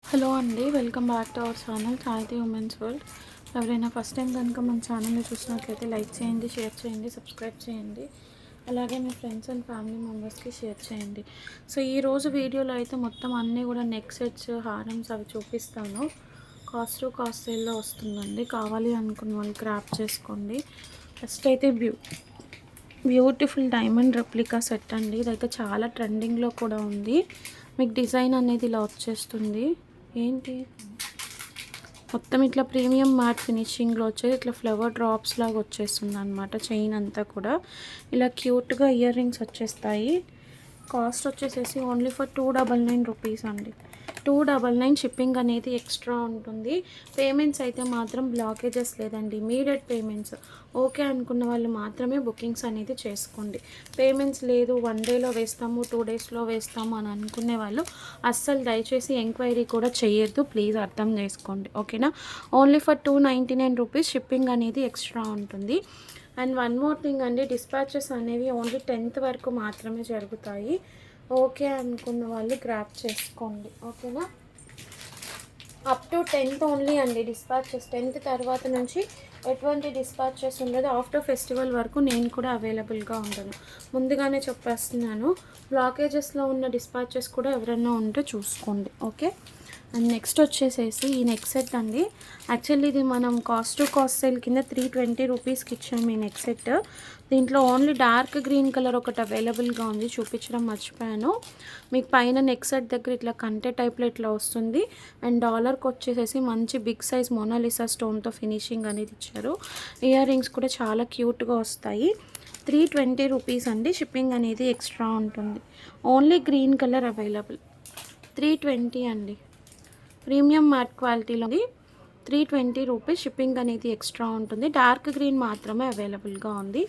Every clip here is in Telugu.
హలో అండి, welcome back to our channel సాహితీ ఉమెన్స్ వరల్డ్. ఎవరైనా ఫస్ట్ టైం కనుక మన ఛానల్ని చూసినట్లయితే లైక్ చేయండి, షేర్ చేయండి, సబ్స్క్రైబ్ చేయండి. అలాగే మీ ఫ్రెండ్స్ అండ్ ఫ్యామిలీ మెంబర్స్కి షేర్ చేయండి. సో ఈరోజు వీడియోలో అయితే మొత్తం అన్నీ కూడా నెక్ సెట్స్, హారమ్స్ అవి చూపిస్తాను. కాస్ట్ టు కాస్ట్ సేల్లో వస్తుందండి. కావాలి అనుకున్న వాళ్ళు గ్రాప్ చేసుకోండి. ఫస్ట్ అయితే బ్యూటిఫుల్ డైమండ్ రెప్లికా సెట్ అండి. ఇదైతే చాలా ట్రెండింగ్లో కూడా ఉంది. మీకు డిజైన్ అనేది ఇలా వచ్చేస్తుంది. ఏంటి మొత్తం ఇట్లా ప్రీమియం మ్యాట్ ఫినిషింగ్లో వచ్చేది, ఇట్లా ఫ్లవర్ డ్రాప్స్ లాగా వచ్చేస్తుంది అనమాట. చైన్ అంతా కూడా ఇలా క్యూట్గా ఇయర్ రింగ్స్ వచ్చేస్తాయి. కాస్ట్ వచ్చేసేసి ఓన్లీ ఫర్ 299 రూపీస్ అండి. 299 షిప్పింగ్ అనేది ఎక్స్ట్రా ఉంటుంది. పేమెంట్స్ అయితే మాత్రం బ్లాకేజెస్ లేదండి, ఇమీడియట్ పేమెంట్స్. ఓకే అనుకున్న వాళ్ళు మాత్రమే బుకింగ్స్ అనేది చేసుకోండి. పేమెంట్స్ లేదు, 1 డేలో వేస్తాము, 2 డేస్లో వేస్తాము అని అనుకునే వాళ్ళు అస్సలు దయచేసి ఎంక్వైరీ కూడా చేయొద్దు. ప్లీజ్ అర్థం చేసుకోండి, ఓకేనా. ఓన్లీ ఫర్ 299 రూపీస్ షిప్పింగ్ అనేది ఎక్స్ట్రా ఉంటుంది. అండ్ వన్ మోర్ థింగ్ అండి, డిస్పాచెస్ అనేవి ఓన్లీ 10th వరకు మాత్రమే జరుగుతాయి. ఓకే అనుకున్న వాళ్ళు గ్రాప్ చేసుకోండి, ఓకేనా. అప్ టు 10th ఓన్లీ అండి డిస్పాచెస్. 10th తర్వాత నుంచి ఎటువంటి డిస్పాచెస్ ఉండదు. ఆఫ్టర్ ఫెస్టివల్ వరకు నేను కూడా అవైలబుల్గా ఉంటాను. ముందుగానే చెప్పేస్తున్నాను. బ్లాకేజెస్లో ఉన్న డిస్పాచెస్ కూడా ఎవరైనా ఉంటే చూసుకోండి, ఓకే. అండ్ నెక్స్ట్ వచ్చేసేసి ఈ నెక్ సెట్ అండి. యాక్చువల్లీ ఇది మనం కాస్ట్ టు కాస్ట్ సేల్ కింద 320 రూపీస్కి ఇచ్చాము ఈ నెక్ సెట్. దీంట్లో ఓన్లీ డార్క్ గ్రీన్ కలర్ ఒకటి అవైలబుల్గా ఉంది, చూపించడం మర్చిపోయాను. మీకు పైన నెక్ సెట్ దగ్గర ఇట్లా కంటే టైప్లో ఇట్లా వస్తుంది. అండ్ డాలర్కి వచ్చేసేసి మంచి బిగ్ సైజ్ మోనాలిసా స్టోన్తో ఫినిషింగ్ అనేది ఇచ్చారు. ఇయర్ రింగ్స్ కూడా చాలా క్యూట్గా వస్తాయి. 320 రూపీస్ అండి. షిప్పింగ్ అనేది ఎక్స్ట్రా ఉంటుంది. Only green colour available. 320 అండి. ప్రీమియం మ్యాట్ క్వాలిటీలో ఉంది. 320 రూపీస్. షిప్పింగ్ అనేది ఎక్స్ట్రా ఉంటుంది. డార్క్ గ్రీన్ మాత్రమే అవైలబుల్గా ఉంది.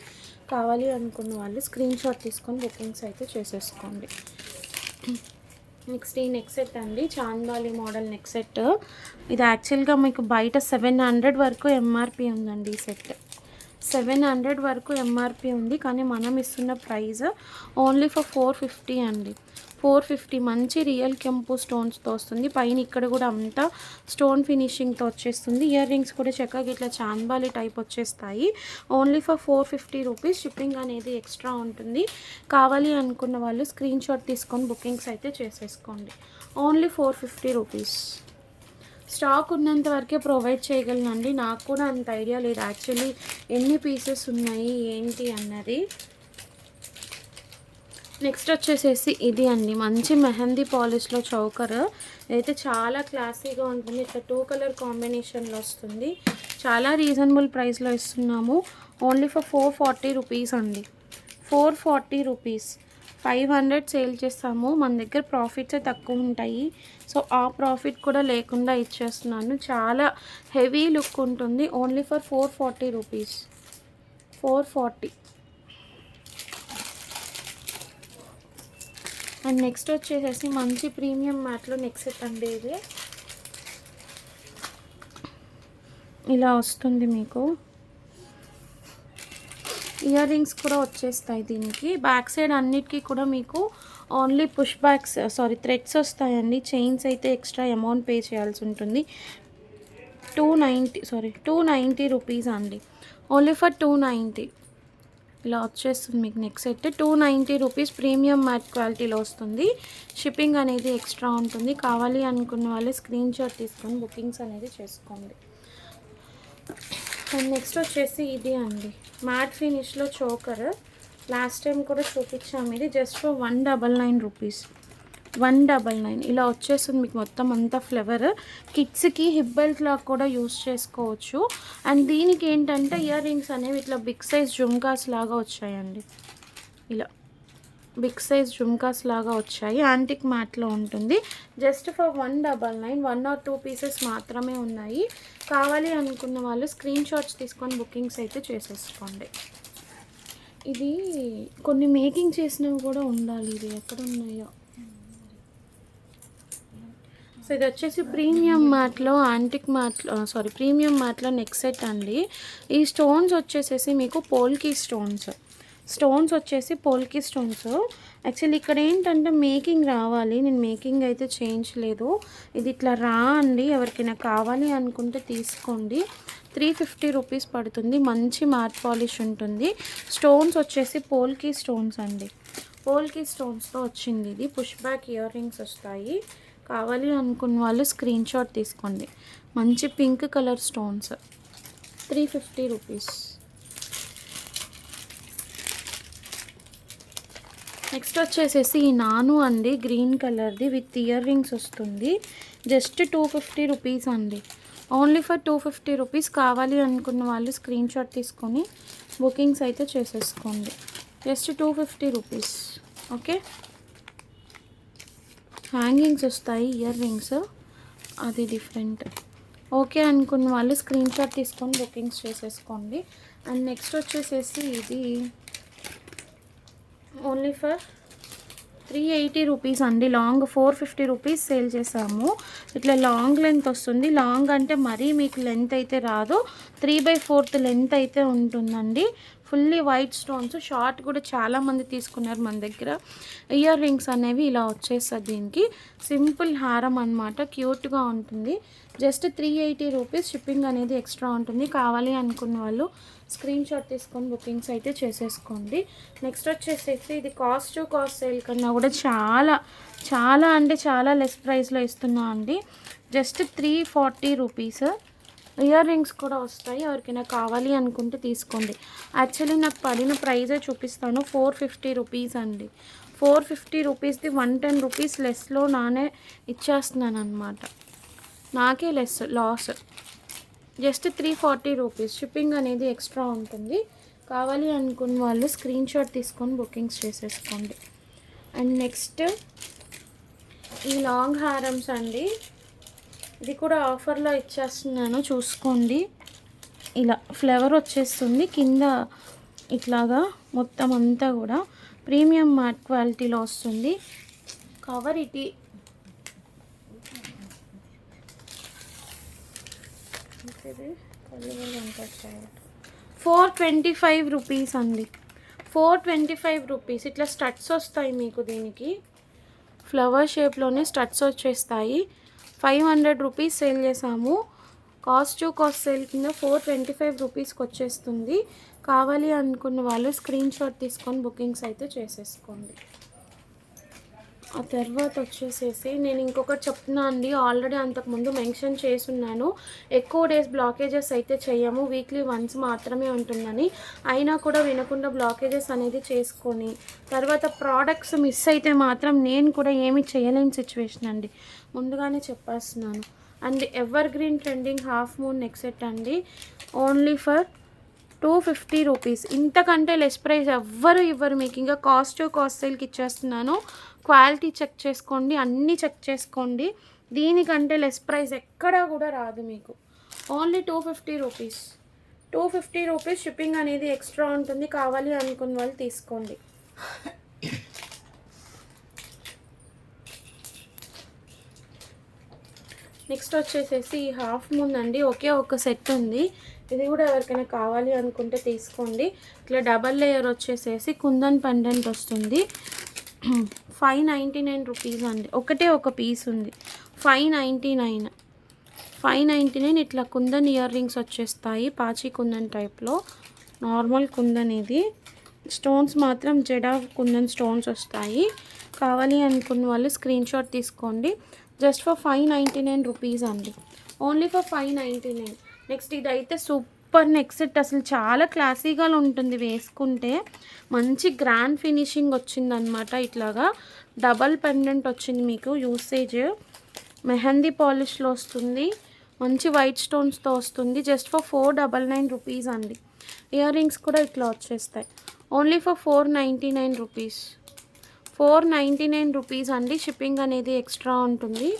కావాలి అనుకున్న వాళ్ళు స్క్రీన్ షాట్ తీసుకొని బుకింగ్స్ అయితే చేసేసుకోండి. నెక్స్ట్ ఈ నెక్ సెట్ అండి, చాందాలి మోడల్ నెక్ సెట్. ఇది యాక్చువల్గా మీకు బయట 700 వరకు ఎంఆర్పి ఉందండి. ఈ సెట్ 700 వరకు ఎంఆర్పి ఉంది, కానీ మనం ఇస్తున్న ప్రైస్ ఓన్లీ ఫర్ 450 అండి. 450. మంచి రియల్ కెంపు స్టోన్స్తో వస్తుంది. పైన ఇక్కడ కూడా అంతా స్టోన్ ఫినిషింగ్తో వచ్చేస్తుంది. ఇయర్ రింగ్స్ కూడా చక్కగా ఇట్లా చాంబాలి టైప్ వచ్చేస్తాయి. Only for 450 rupees. షిప్పింగ్ అనేది ఎక్స్ట్రా ఉంటుంది. కావాలి అనుకున్న వాళ్ళు స్క్రీన్ షాట్ తీసుకొని బుకింగ్స్ అయితే చేసేసుకోండి. Only 450 rupees. స్టాక్ ఉన్నంత వరకే ప్రొవైడ్ చేయగలనండి. నాకు కూడా అంత ఐడియా లేదు యాక్చువల్లీ ఎన్ని పీసెస్ ఉన్నాయి ఏంటి అన్నది. నెక్స్ట్ వచ్చేసేసి ఇది అండి, మంచి మెహందీ పాలిష్లో చౌకర్. ఇదైతే చాలా క్లాసీగా ఉంటుంది. ఇట్లా 2 కలర్ కాంబినేషన్లో వస్తుంది. చాలా రీజనబుల్ ప్రైస్లో ఇస్తున్నాము. ఓన్లీ ఫర్ 440 రూపీస్ అండి. 440 రూపీస్. 500 సేల్ చేస్తాము. మన దగ్గర ప్రాఫిట్సే తక్కువ ఉంటాయి. సో ఆ ప్రాఫిట్ కూడా లేకుండా ఇచ్చేస్తున్నాను. చాలా హెవీ లుక్ ఉంటుంది. Only for 440 rupees. 440. And next వచ్చేసేసి మంచి ప్రీమియం మ్యాట్లో నెక్ సెట్ అండి. ఇది ఇలా వస్తుంది. మీకు ఇయర్ రింగ్స్ కూడా వచ్చేస్తాయి. దీనికి బ్యాక్ సైడ్ అన్నిటికీ కూడా మీకు ఓన్లీ థ్రెడ్స్ వస్తాయండి. చైన్స్ అయితే ఎక్స్ట్రా అమౌంట్ పే చేయాల్సి ఉంటుంది. 290 రూపీస్ అండి. Only for 290. ఇలా వచ్చేస్తుంది మీకు neck set. 290 rupees. Premium matte క్వాలిటీలో వస్తుంది. షిప్పింగ్ అనేది ఎక్స్ట్రా ఉంటుంది. కావాలి అనుకున్న వాళ్ళు స్క్రీన్ షాట్ తీసుకొని బుకింగ్స్ అనేది చేసుకోండి. అండ్ నెక్స్ట్ వచ్చేసి ఇది అండి, మ్యాట్ ఫినిష్లో చోకర్. లాస్ట్ టైం కూడా చూపించాము. ఇది జస్ట్ ఫర్ 199 రూపీస్. 199 ఇలా వచ్చేస్తుంది మీకు. మొత్తం అంతా ఫ్లవర్. కిడ్స్కి హిప్ బెల్ట్ లాగా కూడా యూస్ చేసుకోవచ్చు. అండ్ దీనికి ఏంటంటే ఇయర్ రింగ్స్ అనేవి ఇట్లా బిగ్ సైజ్ జుమ్కాస్ లాగా వచ్చాయండి. ఇలా బిగ్ సైజ్ జుమ్కాస్ లాగా వచ్చాయి. యాంటిక్ మ్యాట్లో ఉంటుంది. Just for 199. 1 or 2 పీసెస్ మాత్రమే ఉన్నాయి. కావాలి అనుకున్న వాళ్ళు స్క్రీన్ షాట్స్ తీసుకొని బుకింగ్స్ అయితే చేసేసుకోండి. ఇది కొన్ని మేకింగ్ చేసినవి కూడా ఉండాలి. ఇది ఎక్కడ ఉన్నాయో. సో ఇది వచ్చేసి ప్రీమియం మ్యాట్లో నెక్ సెట్ అండి. ఈ స్టోన్స్ వచ్చేసేసి మీకు పోల్కి స్టోన్స్. స్టోన్స్ వచ్చేసి పోల్కి స్టోన్స్. యాక్చువల్లీ ఇక్కడ ఏంటంటే మేకింగ్ రావాలి, నేను మేకింగ్ అయితే చేయించలేదు. ఇది ఇట్లా రా అండి, ఎవరికైనా కావాలి అనుకుంటే తీసుకోండి. 350 రూపీస్ పడుతుంది. మంచి మ్యాట్ పాలిష్ ఉంటుంది. స్టోన్స్ వచ్చేసి పోల్కి స్టోన్స్ అండి, పోల్కి స్టోన్స్తో వచ్చింది. ఇది పుష్ బ్యాక్ ఇయర్ రింగ్స్ వస్తాయి. కావాలి అనుకున్న వాళ్ళు స్క్రీన్ షాట్ తీసుకోండి. మంచి pink colour stones, 350 rupees. Next వచ్చేసేసి ఈ నాను అండి, గ్రీన్ కలర్ది విత్ ఇయర్ రింగ్స్ వస్తుంది. జస్ట్ 250 రూపీస్ అండి, ఓన్లీ ఫర్ 250 రూపీస్. కావాలి అనుకున్న వాళ్ళు స్క్రీన్ షాట్ తీసుకొని బుకింగ్స్ అయితే చేసేసుకోండి. Just 250 rupees. ఓకే, హ్యాంగింగ్స్ వస్తాయి ఇయర్ రింగ్స్, అది డిఫరెంట్. ఓకే అనుకున్న వాళ్ళు స్క్రీన్ షాట్ తీసుకొని బుకింగ్స్ చేసేసుకోండి. అండ్ నెక్స్ట్ వచ్చేసేసి ఇది ఓన్లీ ఫర్ 380 రూపీస్ అండి. లాంగ్ 450 రూపీస్ సేల్ చేసాము. ఇట్లా లాంగ్ లెంత్ వస్తుంది. లాంగ్ అంటే మరీ మీకు లెంత్ అయితే రాదు, 3/4 లెంత్ అయితే ఉంటుందండి. ఫుల్లీ వైట్ స్టోన్స్, షార్ట్ కూడా చాలామంది తీసుకున్నారు మన దగ్గర. ఇయర్ రింగ్స్ అనేవి ఇలా వచ్చేస్తుంది. దీనికి సింపుల్ హారం అనమాట, క్యూట్గా ఉంటుంది. Just 380 rupees. షిప్పింగ్ అనేది ఎక్స్ట్రా ఉంటుంది. కావాలి అనుకున్న వాళ్ళు స్క్రీన్ షాట్ తీసుకొని బుకింగ్స్ అయితే చేసేసుకోండి. నెక్స్ట్ వచ్చేసేసి ఇది కాస్ట్ టు కాస్ట్ సేల్ కన్నా కూడా చాలా చాలా అంటే చాలా లెస్ ప్రైస్లో ఇస్తున్నా అండి. Just 340 rupees. ఇయర్ రింగ్స్ కూడా వస్తాయి, ఎవరికైనా కావాలి అనుకుంటే తీసుకోండి. యాక్చువల్లీ నాకు పడిన ప్రైజే చూపిస్తాను, 450 రూపీస్ అండి. 450 రూపీస్ది 110 రూపీస్ లెస్లో నానే ఇచ్చేస్తున్నాను అనమాట. నాకే లాస్. Just 340 rupees. షిప్పింగ్ అనేది ఎక్స్ట్రా ఉంటుంది. కావాలి అనుకున్న వాళ్ళు స్క్రీన్ షాట్ తీసుకొని బుకింగ్స్ చేసేసుకోండి. అండ్ నెక్స్ట్ ఈ లాంగ్ హారమ్స్ అండి, ఇది కూడా ఆఫర్లో ఇచ్చేస్తున్నాను, చూసుకోండి. ఇలా ఫ్లేవర్ వచ్చేస్తుంది కింద, ఇట్లాగా మొత్తం అంతా కూడా ప్రీమియం మ్యాట్ క్వాలిటీలో వస్తుంది. కవర్ ఇటీ 425 రూపీస్ అండి, 425 రూపీస్. ఇట్లా స్టడ్స్ వస్తాయి మీకు. దీనికి ఫ్లవర్ షేప్లోనే స్టడ్స్ వచ్చేస్తాయి. 500 రూపీస్ సేల్ చేసాము. కాస్ట్ టు కాస్ట్ సేల్ కింద 425 రూపీస్కి వచ్చేస్తుంది. కావాలి అనుకున్న వాళ్ళు స్క్రీన్ షాట్ తీసుకొని బుకింగ్స్ అయితే చేసేసుకోండి. ఆ తర్వాత వచ్చేసేసి నేను ఇంకొకటి చెప్తున్నా అండి, ఆల్రెడీ అంతకుముందు మెన్షన్ చేసున్నాను. ఎక్కువ డేస్ బ్లాకేజెస్ అయితే చేయము, వీక్లీ వన్స్ మాత్రమే ఉంటుందని. అయినా కూడా వినకుండా బ్లాకేజెస్ అనేది చేసుకొని తర్వాత ప్రోడక్ట్స్ మిస్ అయితే మాత్రం నేను కూడా ఏమీ చేయలేని సిచ్యువేషన్ అండి, ముందుగానే చెప్పేస్తున్నాను. And ever green trending half moon neck set అండి, ఓన్లీ ఫర్ 250 రూపీస్. ఇంతకంటే లెస్ ప్రైస్ ఎవ్వరు ఇవ్వరు మీకు. ఇంకా కాస్ట్ టు కాస్ట్ సేల్కి ఇచ్చేస్తున్నాను. క్వాలిటీ చెక్ చేసుకోండి, అన్నీ చెక్ చేసుకోండి. దీనికంటే లెస్ ప్రైస్ ఎక్కడా కూడా రాదు మీకు. Only 250 rupees. 250 రూపీస్. షిప్పింగ్ అనేది ఎక్స్ట్రా ఉంటుంది. కావాలి అనుకున్న వాళ్ళు తీసుకోండి. నెక్స్ట్ వచ్చేసేసి ఈ హాఫ్ మూన్ అండి, ఒకే ఒక సెట్ ఉంది. ఇది కూడా ఎవరికైనా కావాలి అనుకుంటే తీసుకోండి. ఇట్లా డబల్ లేయర్ వచ్చేసేసి కుందన్ పెండెంట్ వస్తుంది. 599 రూపీస్ అండి, ఒకటే ఒక పీస్ ఉంది. 599. ఇట్లా కుందన్ ఇయర్ రింగ్స్ వచ్చేస్తాయి, పాచి కుందన్ టైప్లో. నార్మల్ కుందన్ ఇది. స్టోన్స్ మాత్రం జడా కుందన్ స్టోన్స్ వస్తాయి. కావాలి అనుకున్న వాళ్ళు స్క్రీన్ షాట్ తీసుకోండి. జస్ట్ ఫర్ 599 రూపీస్ అండి, ఓన్లీ ఫర్ 599. నెక్స్ట్ ఇదైతే సూపర్ నెక్ సెట్, అసలు చాలా క్లాసీగా ఉంటుంది వేసుకుంటే. మంచి గ్రాండ్ ఫినిషింగ్ వచ్చిందనమాట. ఇట్లాగా డబల్ పెండెంట్ వచ్చింది మీకు. యూసేజ్ మెహందీ పాలిష్లో వస్తుంది. మంచి వైట్ స్టోన్స్తో వస్తుంది. జస్ట్ ఫర్ 499 రూపీస్ అండి. ఇయర్ రింగ్స్ కూడా ఇట్లా వచ్చేస్తాయి. Only for 499 rupees. 499 రూపీస్ అండి. షిప్పింగ్ అనేది ఎక్స్ట్రా ఉంటుంది.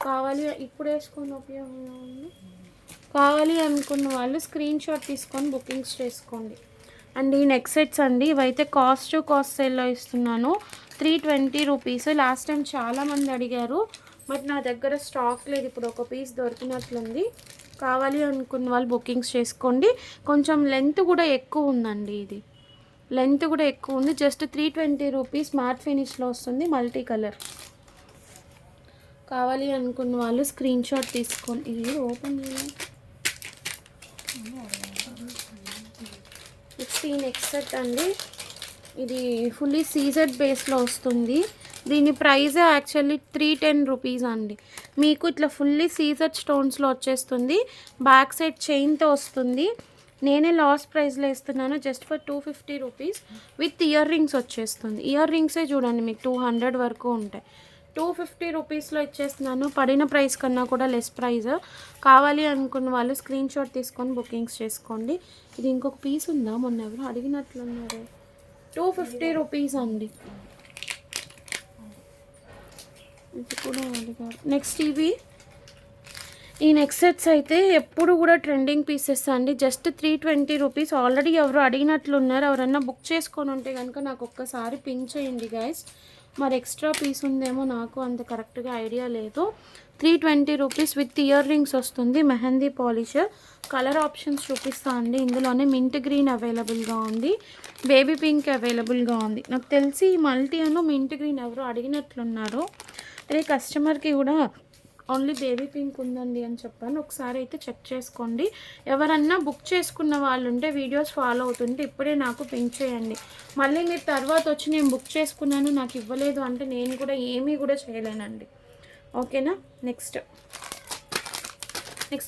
కావాలి ఇప్పుడు వేసుకొని ఉపయోగంగా ఉంది. కావాలి అనుకున్న వాళ్ళు స్క్రీన్ షాట్ తీసుకొని బుకింగ్స్ చేసుకోండి. అండ్ ఈ నెక్ సెట్స్ అండి, ఇవైతే కాస్ట్ టు కాస్ట్ సేల్లో ఇస్తున్నాను. 320 రూపీస్. లాస్ట్ టైం చాలామంది అడిగారు, బట్ నా దగ్గర స్టాక్ లేదు. ఇప్పుడు ఒక పీస్ దొరికినట్లుంది. కావాలి అనుకున్న వాళ్ళు బుకింగ్స్ చేసుకోండి. కొంచెం లెంత్ కూడా ఎక్కువ ఉందండి. ఇది లెంత్ కూడా ఎక్కువ ఉంది. జస్ట్ 320 రూపీస్ మ్యాట్ ఫినిష్లో వస్తుంది, మల్టీ కలర్. కావాలి అనుకున్న వాళ్ళు స్క్రీన్ షాట్ తీసుకోండి. ఇది ఓపెన్ చేయాలి. నెక్స్ట్ సెట్ అండి. ఇది ఫుల్లీ సీజెడ్ బేస్లో వస్తుంది. దీని ప్రైస్ యాక్చువల్లీ 310 రూపీస్ అండి. మీకు ఇట్లా ఫుల్లీ సీజెడ్ స్టోన్స్లో వచ్చేస్తుంది. బ్యాక్ సైడ్ చైన్తో వస్తుంది. నేనే లాస్ట్ ప్రైస్లో ఇస్తున్నాను, just for 250 rupees with earrings వచ్చేస్తుంది. ఇయర్ రింగ్సే చూడండి మీకు 200 వరకు ఉంటాయి. 250 రూపీస్లో ఇచ్చేస్తున్నాను. పడిన ప్రైస్ కన్నా కూడా లెస్ ప్రైస్. కావాలి అనుకున్న వాళ్ళు స్క్రీన్ షాట్ తీసుకొని బుకింగ్స్ చేసుకోండి. ఇది ఇంకొక పీస్ ఉందా, మొన్న ఎవరు అడిగినట్లున్నారు. 250 రూపీస్ అండి. ఇది కూడా అడిగారు. నెక్స్ట్ ఈ నెక్స్ట్ సెట్స్ అయితే ఎప్పుడు కూడా ట్రెండింగ్ పీసెస్ అండి. Just 320 rupees. ఆల్రెడీ ఎవరు అడిగినట్లున్నారు. ఎవరన్నా బుక్ చేసుకొని ఉంటే కనుక నాకు ఒక్కసారి పిన్ చేయండి గైస్. మరి ఎక్స్ట్రా పీస్ ఉందేమో, నాకు అంత కరెక్ట్గా ఐడియా లేదు. 320 రూపీస్ విత్ ఇయర్ రింగ్స్ వస్తుంది. మెహందీ పాలిష్. కలర్ ఆప్షన్స్ చూపిస్తా అండి. ఇందులోనే మింట్ గ్రీన్ అవైలబుల్గా ఉంది, బేబీ పింక్ అవైలబుల్గా ఉంది. నాకు తెలిసి మల్టీ అను మింట్ గ్రీన్ ఎవరు అడిగినట్లున్నారు. అదే కస్టమర్కి కూడా ఓన్లీ బేబీ పింక్ ఉందండి అని చెప్పాను. ఒకసారి అయితే చెక్ చేసుకోండి. ఎవరన్నా బుక్ చేసుకున్న వాళ్ళు ఉంటే వీడియోస్ ఫాలో అవుతుంటే ఇప్పుడే నాకు పింక్ చేయండి. మళ్ళీ మీరు తర్వాత వచ్చి నేను బుక్ చేసుకున్నాను నాకు ఇవ్వలేదు అంటే నేను కూడా ఏమీ కూడా చేయలేనండి. ఓకేనా. నెక్స్ట్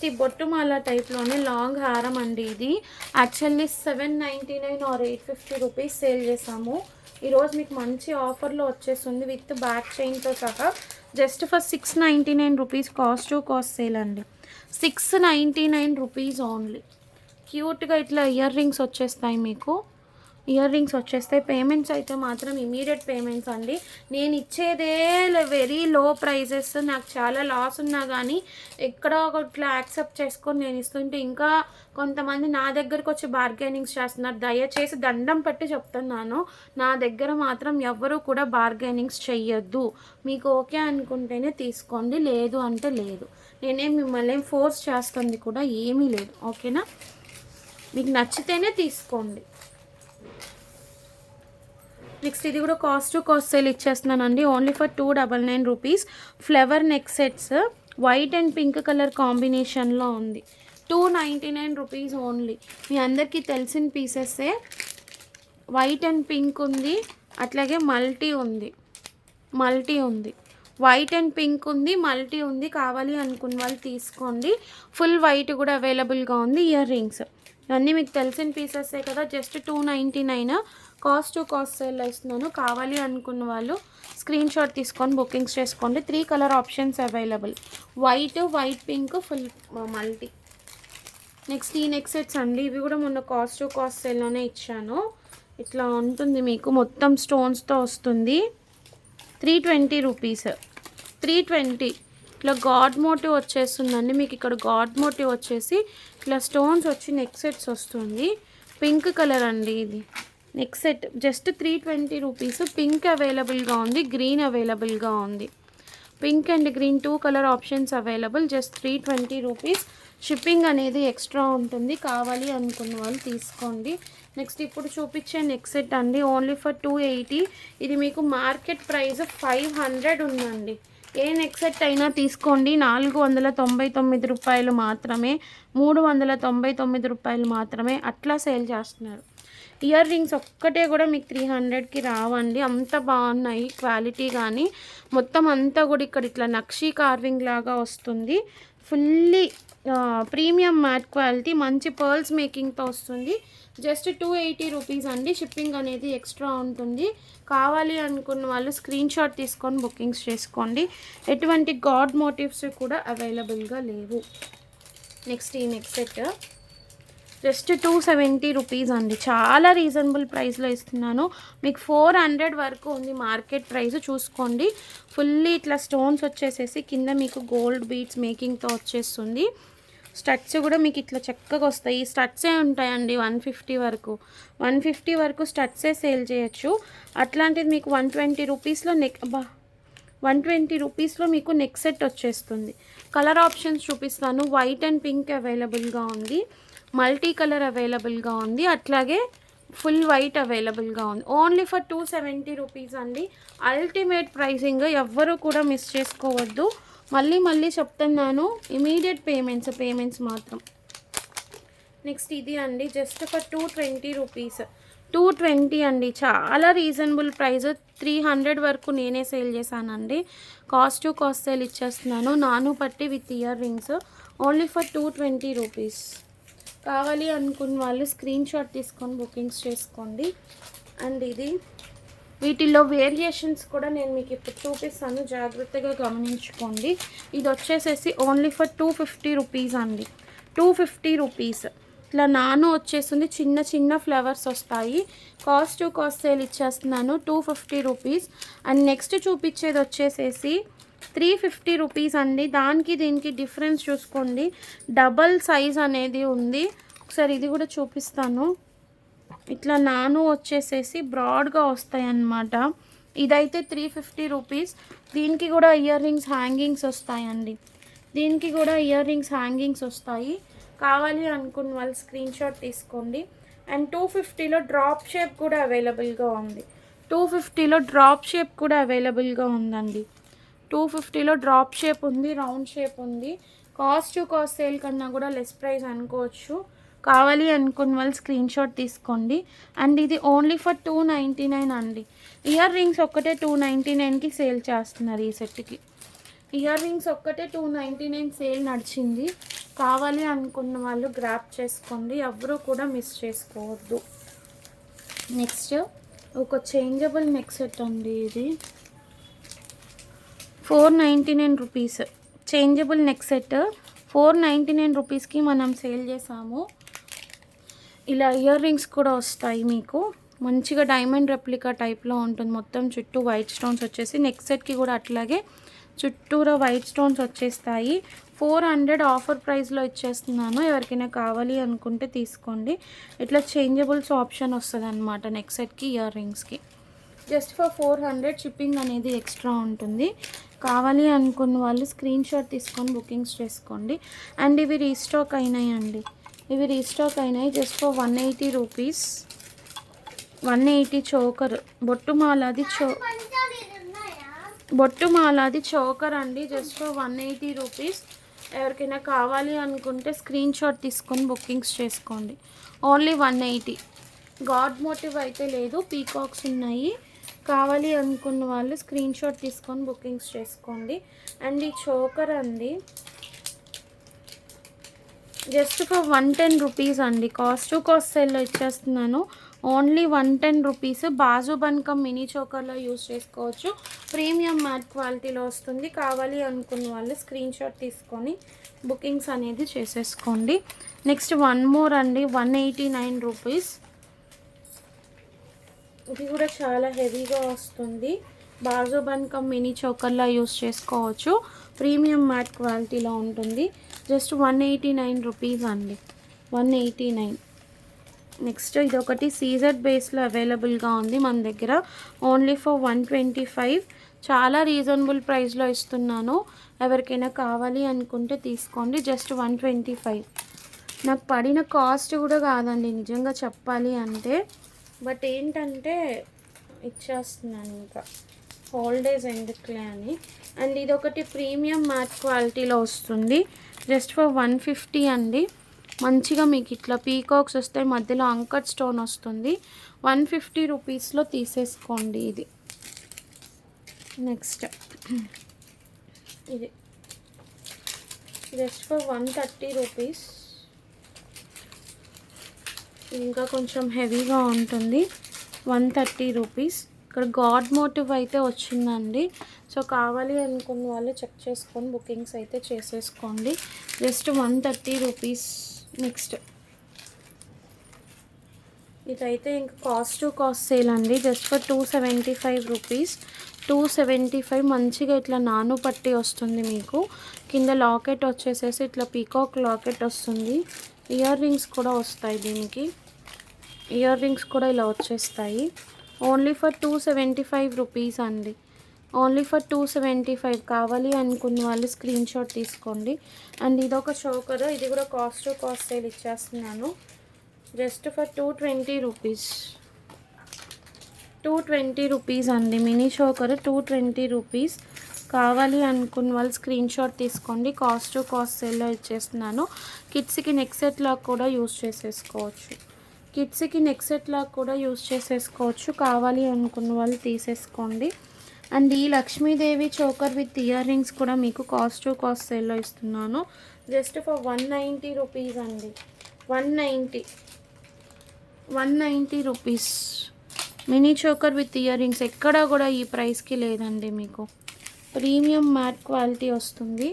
ఈ బొట్టుమాల టైప్లోనే లాంగ్ హారం అండి. ఇది యాక్చువల్లీ 799 ఆర్ 850 రూపీస్ సేల్ చేసాము. ఈరోజు మీకు మంచి ఆఫర్లో వచ్చేస్తుంది విత్ బ్యాక్ చైన్తో సహా. Just for 699 rupees. Cost to cost sale అండి. 699 రూపీస్ ఓన్లీ. క్యూట్గా ఇట్లా ఇయర్ రింగ్స్ వచ్చేస్తాయి మీకు. ఇయర్ రింగ్స్ వచ్చేస్తాయి. పేమెంట్స్ అయితే మాత్రం ఇమీడియట్ పేమెంట్స్ అండి. నేను ఇచ్చేదే వెరీ లో ప్రైజెస్. నాకు చాలా లాస్ ఉన్నా కానీ ఎక్కడో ఒకట్లా యాక్సెప్ట్ చేసుకొని నేను ఇస్తుంటే ఇంకా కొంతమంది నా దగ్గరకు వచ్చి బార్గెనింగ్స్ చేస్తున్నారు. దయచేసి దండం పెట్టి చెప్తున్నాను, నా దగ్గర మాత్రం ఎవ్వరూ కూడా బార్గెనింగ్స్ చెయ్యొద్దు. మీకు ఓకే అనుకుంటేనే తీసుకోండి, లేదు అంటే లేదు. నేనేం మిమ్మల్ని ఫోర్స్ చేస్తుంది కూడా ఏమీ లేదు. ఓకేనా. మీకు నచ్చితేనే తీసుకోండి. నెక్స్ట్ ఇది కూడా కాస్ట్ టు కాస్ట్ సేల్ ఇచ్చేస్తున్నానండి. Only for 299 rupees. Flower neck sets white and pink colour కాంబినేషన్లో ఉంది. 299 రూపీస్ ఓన్లీ. మీ అందరికీ తెలిసిన పీసెస్సే. వైట్ అండ్ పింక్ ఉంది, అట్లాగే మల్టీ ఉంది. వైట్ అండ్ పింక్ ఉంది, మల్టీ ఉంది. కావాలి అనుకున్న వాళ్ళు తీసుకోండి. ఫుల్ వైట్ కూడా అవైలబుల్గా ఉంది. ఇయర్ రింగ్స్ ఇవన్నీ మీకు తెలిసిన పీసెస్సే కదా. జస్ట్ 299 కాస్ట్ టు కాస్ట్ సేల్లో ఇస్తున్నాను. కావాలి అనుకున్న వాళ్ళు స్క్రీన్ షాట్ తీసుకొని బుకింగ్స్ చేసుకోండి. 3 colour options available. White pink full multi. Next ఈ నెక్ సెట్స్ అండి. ఇవి కూడా మొన్న కాస్ట్ టు కాస్ట్ సేల్లోనే ఇచ్చాను. ఇట్లా ఉంటుంది మీకు, మొత్తం స్టోన్స్తో వస్తుంది. 320 రూపీస్. 320. ఇట్లా గాడ్ మోటివ్ వచ్చేస్తుందండి మీకు. ఇక్కడ గాడ్ మోటివ్ వచ్చేసి ఇట్లా స్టోన్స్ వచ్చి నెక్ సెట్స్ వస్తుంది. పింక్ కలర్ అండి ఇది neck set. Just 320 rupees. Pink అవైలబుల్గా ఉంది, గ్రీన్ అవైలబుల్గా ఉంది. Pink and green 2 colour options available. Just 320 rupees. Shipping అనేది ఎక్స్ట్రా ఉంటుంది. కావాలి అనుకున్న వాళ్ళు తీసుకోండి. నెక్స్ట్ ఇప్పుడు చూపించే నెక్ సెట్ అండి. Only for 280. ఇది మీకు మార్కెట్ ప్రైస్ 500 ఉందండి. ఏ నెక్ సెట్ అయినా తీసుకోండి. 499 రూపాయలు మాత్రమే, 399 రూపాయలు మాత్రమే అట్లా సేల్ చేస్తున్నారు. ఇయర్ రింగ్స్ ఒక్కటే కూడా మీకు 300కి రావండి. అంత బాగున్నాయి క్వాలిటీ. కానీ మొత్తం అంతా కూడా ఇక్కడ ఇట్లా నక్షీ కార్వింగ్ లాగా వస్తుంది. ఫుల్లీ ప్రీమియం మ్యాట్ క్వాలిటీ, మంచి పర్ల్స్ మేకింగ్తో వస్తుంది. జస్ట్ 280 రూపీస్ అండి. షిప్పింగ్ అనేది ఎక్స్ట్రా ఉంటుంది. కావాలి అనుకున్న వాళ్ళు స్క్రీన్ షాట్ తీసుకొని బుకింగ్స్ చేసుకోండి. ఎటువంటి గాడ్ మోటివ్స్ కూడా అవైలబుల్గా లేవు. నెక్స్ట్ ఈ నెక్ సెట్ జస్ట్ 270 రూపీస్ అండి. చాలా రీజనబుల్ ప్రైస్లో ఇస్తున్నాను మీకు. 400 వరకు ఉంది మార్కెట్ ప్రైస్. చూసుకోండి. ఫుల్లీ ఇట్లా స్టోన్స్ వచ్చేసేసి కింద మీకు గోల్డ్ బీడ్స్ మేకింగ్తో వచ్చేస్తుంది. స్టడ్స్ కూడా మీకు ఇట్లా చక్కగా వస్తాయి. స్టడ్సే ఉంటాయండి 150 వరకు. 150 వరకు స్టడ్సే సేల్ చేయొచ్చు. అట్లాంటిది మీకు 120 రూపీస్లో 120 రూపీస్లో మీకు నెక్ సెట్ వచ్చేస్తుంది. కలర్ ఆప్షన్స్ చూపిస్తాను. వైట్ అండ్ పింక్ అవైలబుల్గా ఉంది, మల్టీ కలర్ అవైలబుల్గా ఉంది, అట్లాగే ఫుల్ వైట్ అవైలబుల్గా ఉంది. ఓన్లీ ఫర్ 270 రూపీస్ అండి. అల్టిమేట్ ప్రైసింగ్, ఎవ్వరూ కూడా మిస్ చేసుకోవద్దు. మళ్ళీ మళ్ళీ చెప్తున్నాను, ఇమీడియట్ పేమెంట్స్ మాత్రం. నెక్స్ట్ ఇది అండి, జస్ట్ ఫర్ 220 రూపీస్. 220 అండి, చాలా రీజనబుల్ ప్రైస్. 300 వరకు నేనే సేల్ చేశానండి. కాస్ట్ టు కాస్ట్ సేల్ ఇచ్చేస్తున్నాను. నాను పట్టి with ear rings only for 220 rupees. కావాలి అనుకున్న వాళ్ళు స్క్రీన్ షాట్ తీసుకొని బుకింగ్స్ చేసుకోండి. అండ్ ఇది వీటిల్లో వేరియేషన్స్ కూడా నేను మీకు ఇప్పుడు చూపిస్తాను, జాగ్రత్తగా గమనించుకోండి. ఇది వచ్చేసేసి ఓన్లీ ఫర్ 250 రూపీస్ అండి. 250 రూపీస్. ఇట్లా నాను వచ్చేసింది, చిన్న చిన్న ఫ్లవర్స్ వస్తాయి. కాస్ట్ టు కాస్ట్ సేల్ ఇచ్చేస్తున్నాను 250 రూపీస్. అండ్ నెక్స్ట్ చూపించేది వచ్చేసేసి 350 రూపీస్ అండి. దానికి దీనికి డిఫరెన్స్ చూసుకోండి, డబల్ సైజ్ అనేది ఉంది. ఒకసారి ఇది కూడా చూపిస్తాను. ఇట్లా నాను వచ్చేసేసి బ్రాడ్గా వస్తాయి అన్నమాట. ఇదైతే 350 రూపీస్. దీనికి కూడా ఇయర్ రింగ్స్ హ్యాంగింగ్స్ వస్తాయండి. దీనికి కూడా ఇయర్ రింగ్స్ హ్యాంగింగ్స్ వస్తాయి. కావాలి అనుకున్న వాళ్ళు స్క్రీన్ షాట్ తీసుకోండి. అండ్ 250లో డ్రాప్ షేప్ కూడా అవైలబుల్గా ఉంది. 250లో డ్రాప్ షేప్ కూడా అవైలబుల్గా ఉందండి. 250లో డ్రాప్ షేప్ ఉంది, రౌండ్ షేప్ ఉంది. కాస్ట్ టు కాస్ట్ సేల్ కన్నా కూడా లెస్ ప్రైస్ అనుకోవచ్చు. కావాలి అనుకున్న వాళ్ళు స్క్రీన్ షాట్ తీసుకోండి. అండ్ ఇది ఓన్లీ ఫర్ 299 అండి. ఇయర్ రింగ్స్ ఒక్కటే 299కి సేల్ చేస్తున్నారు. ఈ సెట్కి ఇయర్ రింగ్స్ ఒక్కటే 299 సేల్ నడిచింది. కావాలి అనుకున్న వాళ్ళు గ్రాప్ చేసుకోండి, ఎవరు కూడా మిస్ చేసుకోవద్దు. నెక్స్ట్ ఒక చేంజబుల్ నెక్ సెట్ అండి. ఇది 499 రూపీస్. చేంజబుల్ నెక్ సెట్ 499 రూపీస్కి మనం సేల్ చేసాము. ఇలా ఇయర్ రింగ్స్ కూడా వస్తాయి మీకు, మంచిగా డైమండ్ రెప్లికా టైప్లో ఉంటుంది. మొత్తం చుట్టూ వైట్ స్టోన్స్ వచ్చేసి, నెక్ సెట్కి కూడా అట్లాగే చుట్టూరా వైట్ స్టోన్స్ వచ్చేస్తాయి. 400 ఆఫర్ ప్రైస్లో ఇచ్చేస్తున్నాను. ఎవరికైనా కావాలి అనుకుంటే తీసుకోండి. ఇట్లా చేంజబుల్స్ ఆప్షన్ వస్తుంది అనమాట నెక్ సెట్కి, ఇయర్ రింగ్స్కి. Just for 400. షిప్పింగ్ అనేది ఎక్స్ట్రా ఉంటుంది. కావాలి అనుకున్న వాళ్ళు స్క్రీన్ షాట్ తీసుకొని బుకింగ్స్ చేసుకోండి. అండ్ ఇవి రీస్టాక్ అయినాయండి. ఇవి రీస్టాక్ అయినాయి. Just for 180 rupees. 180 చోకర్, బొట్టుమాలది బొట్టుమాలది చోకర్ అండి. Just for 180 rupees. ఎవరికైనా కావాలి అనుకుంటే స్క్రీన్ షాట్ తీసుకొని బుకింగ్స్ చేసుకోండి. ఓన్లీ 180. గాడ్ మోటివ్ అయితే లేదు, పీకాక్స్ ఉన్నాయి. కావాలి అనుకున్న వాళ్ళు స్క్రీన్ షాట్ తీసుకొని బుకింగ్స్ చేసుకోండి. అండ్ ఈ చోకర్ అండి జస్ట్ ఫర్ 110 రూపీస్ అండి. కాస్ట్ టు కాస్ట్ సేల్లో ఇచ్చేస్తున్నాను. Only 110 rupees. బాజు బన్కమ్ మినీ చోకర్లో యూస్ చేసుకోవచ్చు. ప్రీమియం మ్యాట్ క్వాలిటీలో వస్తుంది. కావాలి అనుకున్న వాళ్ళు స్క్రీన్ షాట్ తీసుకొని బుకింగ్స్ అనేది చేసేసుకోండి. నెక్స్ట్ వన్ మోర్ అండి, 189 రూపీస్. ఇది కూడా చాలా హెవీగా వస్తుంది. బాజు బన్కమ్ మినీ చోకర్లా యూస్ చేసుకోవచ్చు. ప్రీమియం మ్యాట్ క్వాలిటీలో ఉంటుంది. జస్ట్ 189 రూపీస్ అండి. 189. నెక్స్ట్ ఇదొకటి సీజర్ బేస్లో అవైలబుల్గా ఉంది మన దగ్గర. Only for 125. చాలా రీజనబుల్ ప్రైస్లో ఇస్తున్నాను. ఎవరికైనా కావాలి అనుకుంటే తీసుకోండి. జస్ట్ 125. నాకు పడిన కాస్ట్ కూడా కాదండి నిజంగా చెప్పాలి అంటే. బట్ ఏంటంటే ఇచ్చేస్తున్నాను ఇంకా, హాలిడేస్ ఎందుకులే అని. అండ్ ఇదొకటి ప్రీమియం మ్యాట్ క్వాలిటీలో వస్తుంది. జస్ట్ ఫర్ 150 అండి. మంచిగా మీకు ఇట్లా పీకాక్స్ వస్తాయి, మధ్యలో అంకట్ స్టోన్ వస్తుంది. 150 రూపీస్లో తీసేసుకోండి. ఇది నెక్స్ట్ ఇది జస్ట్ ఫర్ 130 రూపీస్. ఇంకా కొంచెం హెవీగా ఉంటుంది. 130 రూపీస్. ఇక్కడ గాడ్ మోటివ్ అయితే వచ్చిందండి. సో కావాలి అనుకున్న వాళ్ళు చెక్ చేసుకొని బుకింగ్స్ అయితే చేసేసుకోండి. Just 130 rupees. నెక్స్ట్ ఇదైతే ఇంకా కాస్ట్ టు కాస్ట్ సేల్ అండి. Just for 275 rupees. 275. మంచిగా ఇట్లా నాను పట్టి వస్తుంది మీకు. కింద లాకెట్ వచ్చేసేసి ఇట్లా పీకాక్ లాకెట్ వస్తుంది. ఇయర్ రింగ్స్ కూడా వస్తాయి. దీనికి ఇయర్ రింగ్స్ కూడా ఇలా వచ్చేస్తాయి. ఓన్లీ ఫర్ 275 రూపీస్ అండి. Only for 275. కావాలి అనుకున్న వాళ్ళు స్క్రీన్ షాట్ తీసుకోండి. అండ్ ఇదొక చోకర్. ఇది కూడా కాస్ట్ టు కాస్ట్ సేల్ ఇచ్చేస్తున్నాను. Just for 220 rupees. 220 రూపీస్ అండి. Mini choker 220 rupees. కావాలి అనుకున్న వాళ్ళు స్క్రీన్ షాట్ తీసుకోండి. కాస్ట్ టు కాస్ట్ సేల్లో ఇచ్చేస్తున్నాను. కిడ్స్కి నెక్ సెట్ లాగా కూడా యూస్ చేసేసుకోవచ్చు. కావాలి అనుకున్న వాళ్ళు తీసేసుకోండి. అండ్ ఈ Lakshmidevi choker with ear rings కూడా మీకు కాస్ట్ టు కాస్ట్ సేల్లో ఇస్తున్నాను. జస్ట్ ఫర్ 190 రూపీస్ అండి. 190 rupees. Mini choker with ear rings ఎక్కడా కూడా ఈ ప్రైస్కి లేదండి. మీకు ప్రీమియం మ్యాట్ క్వాలిటీ వస్తుంది.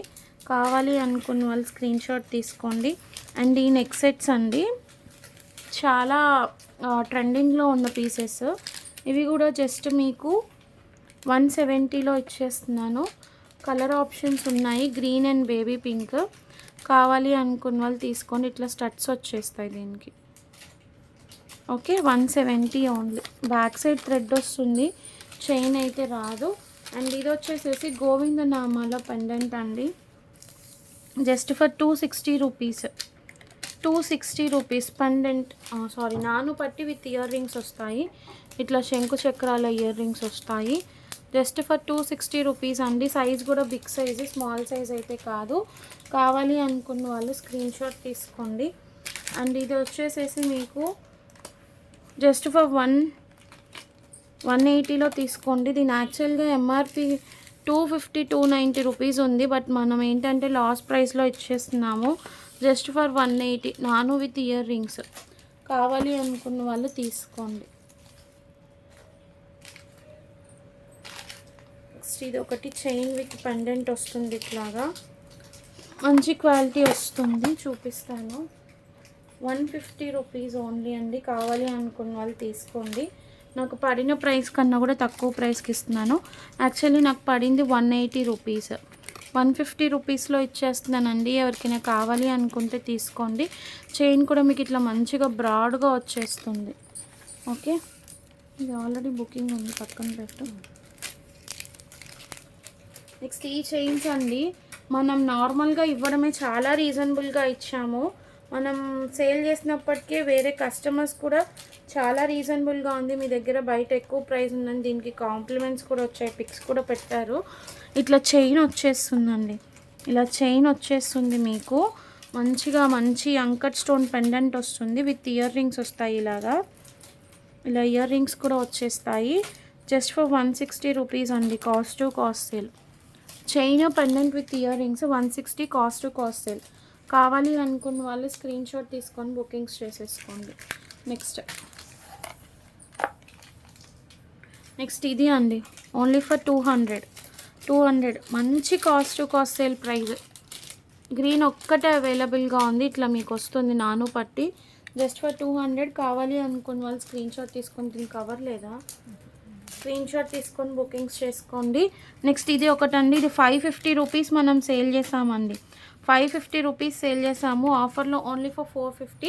కావాలి అనుకున్న వాళ్ళు స్క్రీన్ షాట్ తీసుకోండి. అండ్ ఈ నెక్ సెట్స్ అండి చాలా ట్రెండింగ్లో ఉన్న పీసెస్. ఇవి కూడా జస్ట్ మీకు 170లో ఇచ్చేస్తున్నాను. కలర్ ఆప్షన్స్ ఉన్నాయి, గ్రీన్ అండ్ బేబీ పింక్. కావాలి అనుకున్న వాళ్ళు తీసుకోండి. ఇట్లా స్టడ్స్ వచ్చేస్తాయి దీనికి. Okay, 170 only. Back side thread వస్తుంది, చైన్ అయితే రాదు. అండ్ ఇది వచ్చేసేసి గోవింద నామాల పెండెంట్ అండి. Just for 260 rupees. 260 rupees pendant. నాను పట్టి విత్ ఇయర్ రింగ్స్ వస్తాయి. ఇట్లా శంకు చక్రాల ఇయర్ రింగ్స్ వస్తాయి. జస్ట్ ఫర్ 260 రూపీస్ అండి. సైజ్ కూడా బిగ్ సైజు, స్మాల్ సైజ్ అయితే కాదు. కావాలి అనుకున్న వాళ్ళు స్క్రీన్ షాట్ తీసుకోండి. అండ్ ఇది వచ్చేసేసి మీకు జస్ట్ ఫర్ 180లో తీసుకోండి. దీని యాక్చువల్గా ఎంఆర్పి 250-290 రూపీస్ ఉంది. బట్ మనం ఏంటంటే లాస్ట్ ప్రైస్లో ఇచ్చేస్తున్నాము. జస్ట్ ఫర్ 180 నాను విత్ ఇయర్ రింగ్స్. కావాలి అనుకున్న వాళ్ళు తీసుకోండి. నెక్స్ట్ ఇది ఒకటి చైన్ విత్ పెండెంట్ వస్తుంది. ఇట్లాగా మంచి క్వాలిటీ వస్తుంది, చూపిస్తాను. 150 రూపీస్ ఓన్లీ అండి. కావాలి అనుకున్న వాళ్ళు తీసుకోండి. నాకు పడిన ప్రైస్ కన్నా కూడా తక్కువ ప్రైస్కి ఇస్తున్నాను. యాక్చువల్లీ నాకు పడింది 180 రూపీస్. 150 రూపీస్లో ఇచ్చేస్తున్నానండి. ఎవరికైనా కావాలి అనుకుంటే తీసుకోండి. చైన్ కూడా మీకు ఇట్లా మంచిగా బ్రాడ్గా వచ్చేస్తుంది. ఓకే, ఇది ఆల్రెడీ బుకింగ్ ఉంది, పక్కన పెట్టు. నెక్స్ట్ ఈ చైన్స్ అండి మనం నార్మల్గా ఇవ్వడమే చాలా రీజనబుల్గా ఇచ్చాము. మనం సేల్ చేసినప్పటికే వేరే కస్టమర్స్ కూడా చాలా రీజనబుల్గా ఉంది, మీ దగ్గర బయట ఎక్కువ ప్రైస్ ఉందని దీనికి కాంప్లిమెంట్స్ కూడా వచ్చాయి, పిక్స్ కూడా పెట్టారు. ఇట్లా చైన్ వచ్చేస్తుందండి. ఇలా చైన్ వచ్చేస్తుంది మీకు. మంచిగా మంచి అంకట్ స్టోన్ పెండెంట్ వస్తుంది విత్ ఇయర్ రింగ్స్ వస్తాయి. ఇలా ఇయర్ రింగ్స్ కూడా వచ్చేస్తాయి. జస్ట్ ఫర్ 160 రూపీస్ అండి. Cost to cost sale. Chain pendant with ear rings 160, cost to cost sale. కావాలి అనుకున్న వాళ్ళు స్క్రీన్ షాట్ తీసుకొని బుకింగ్స్ చేసేసుకోండి. నెక్స్ట్ ఇది అండి, ఓన్లీ ఫర్ 200. మంచి cost to cost sale price. Green ఒక్కటే అవైలబుల్గా ఉంది. ఇట్లా మీకు వస్తుంది నాను పట్టి. Just for 200. కావాలి అనుకున్న వాళ్ళు స్క్రీన్ షాట్ తీసుకొని, దీనికి కవర్ లేదా, స్క్రీన్ షాట్ తీసుకొని బుకింగ్స్ చేసుకోండి. నెక్స్ట్ ఇది ఒకటండి. ఇది 550 రూపీస్ మనం సేల్ చేసామండి. 550 రూపీస్ సేల్ చేసాము. ఆఫర్లో ఓన్లీ ఫర్ 450.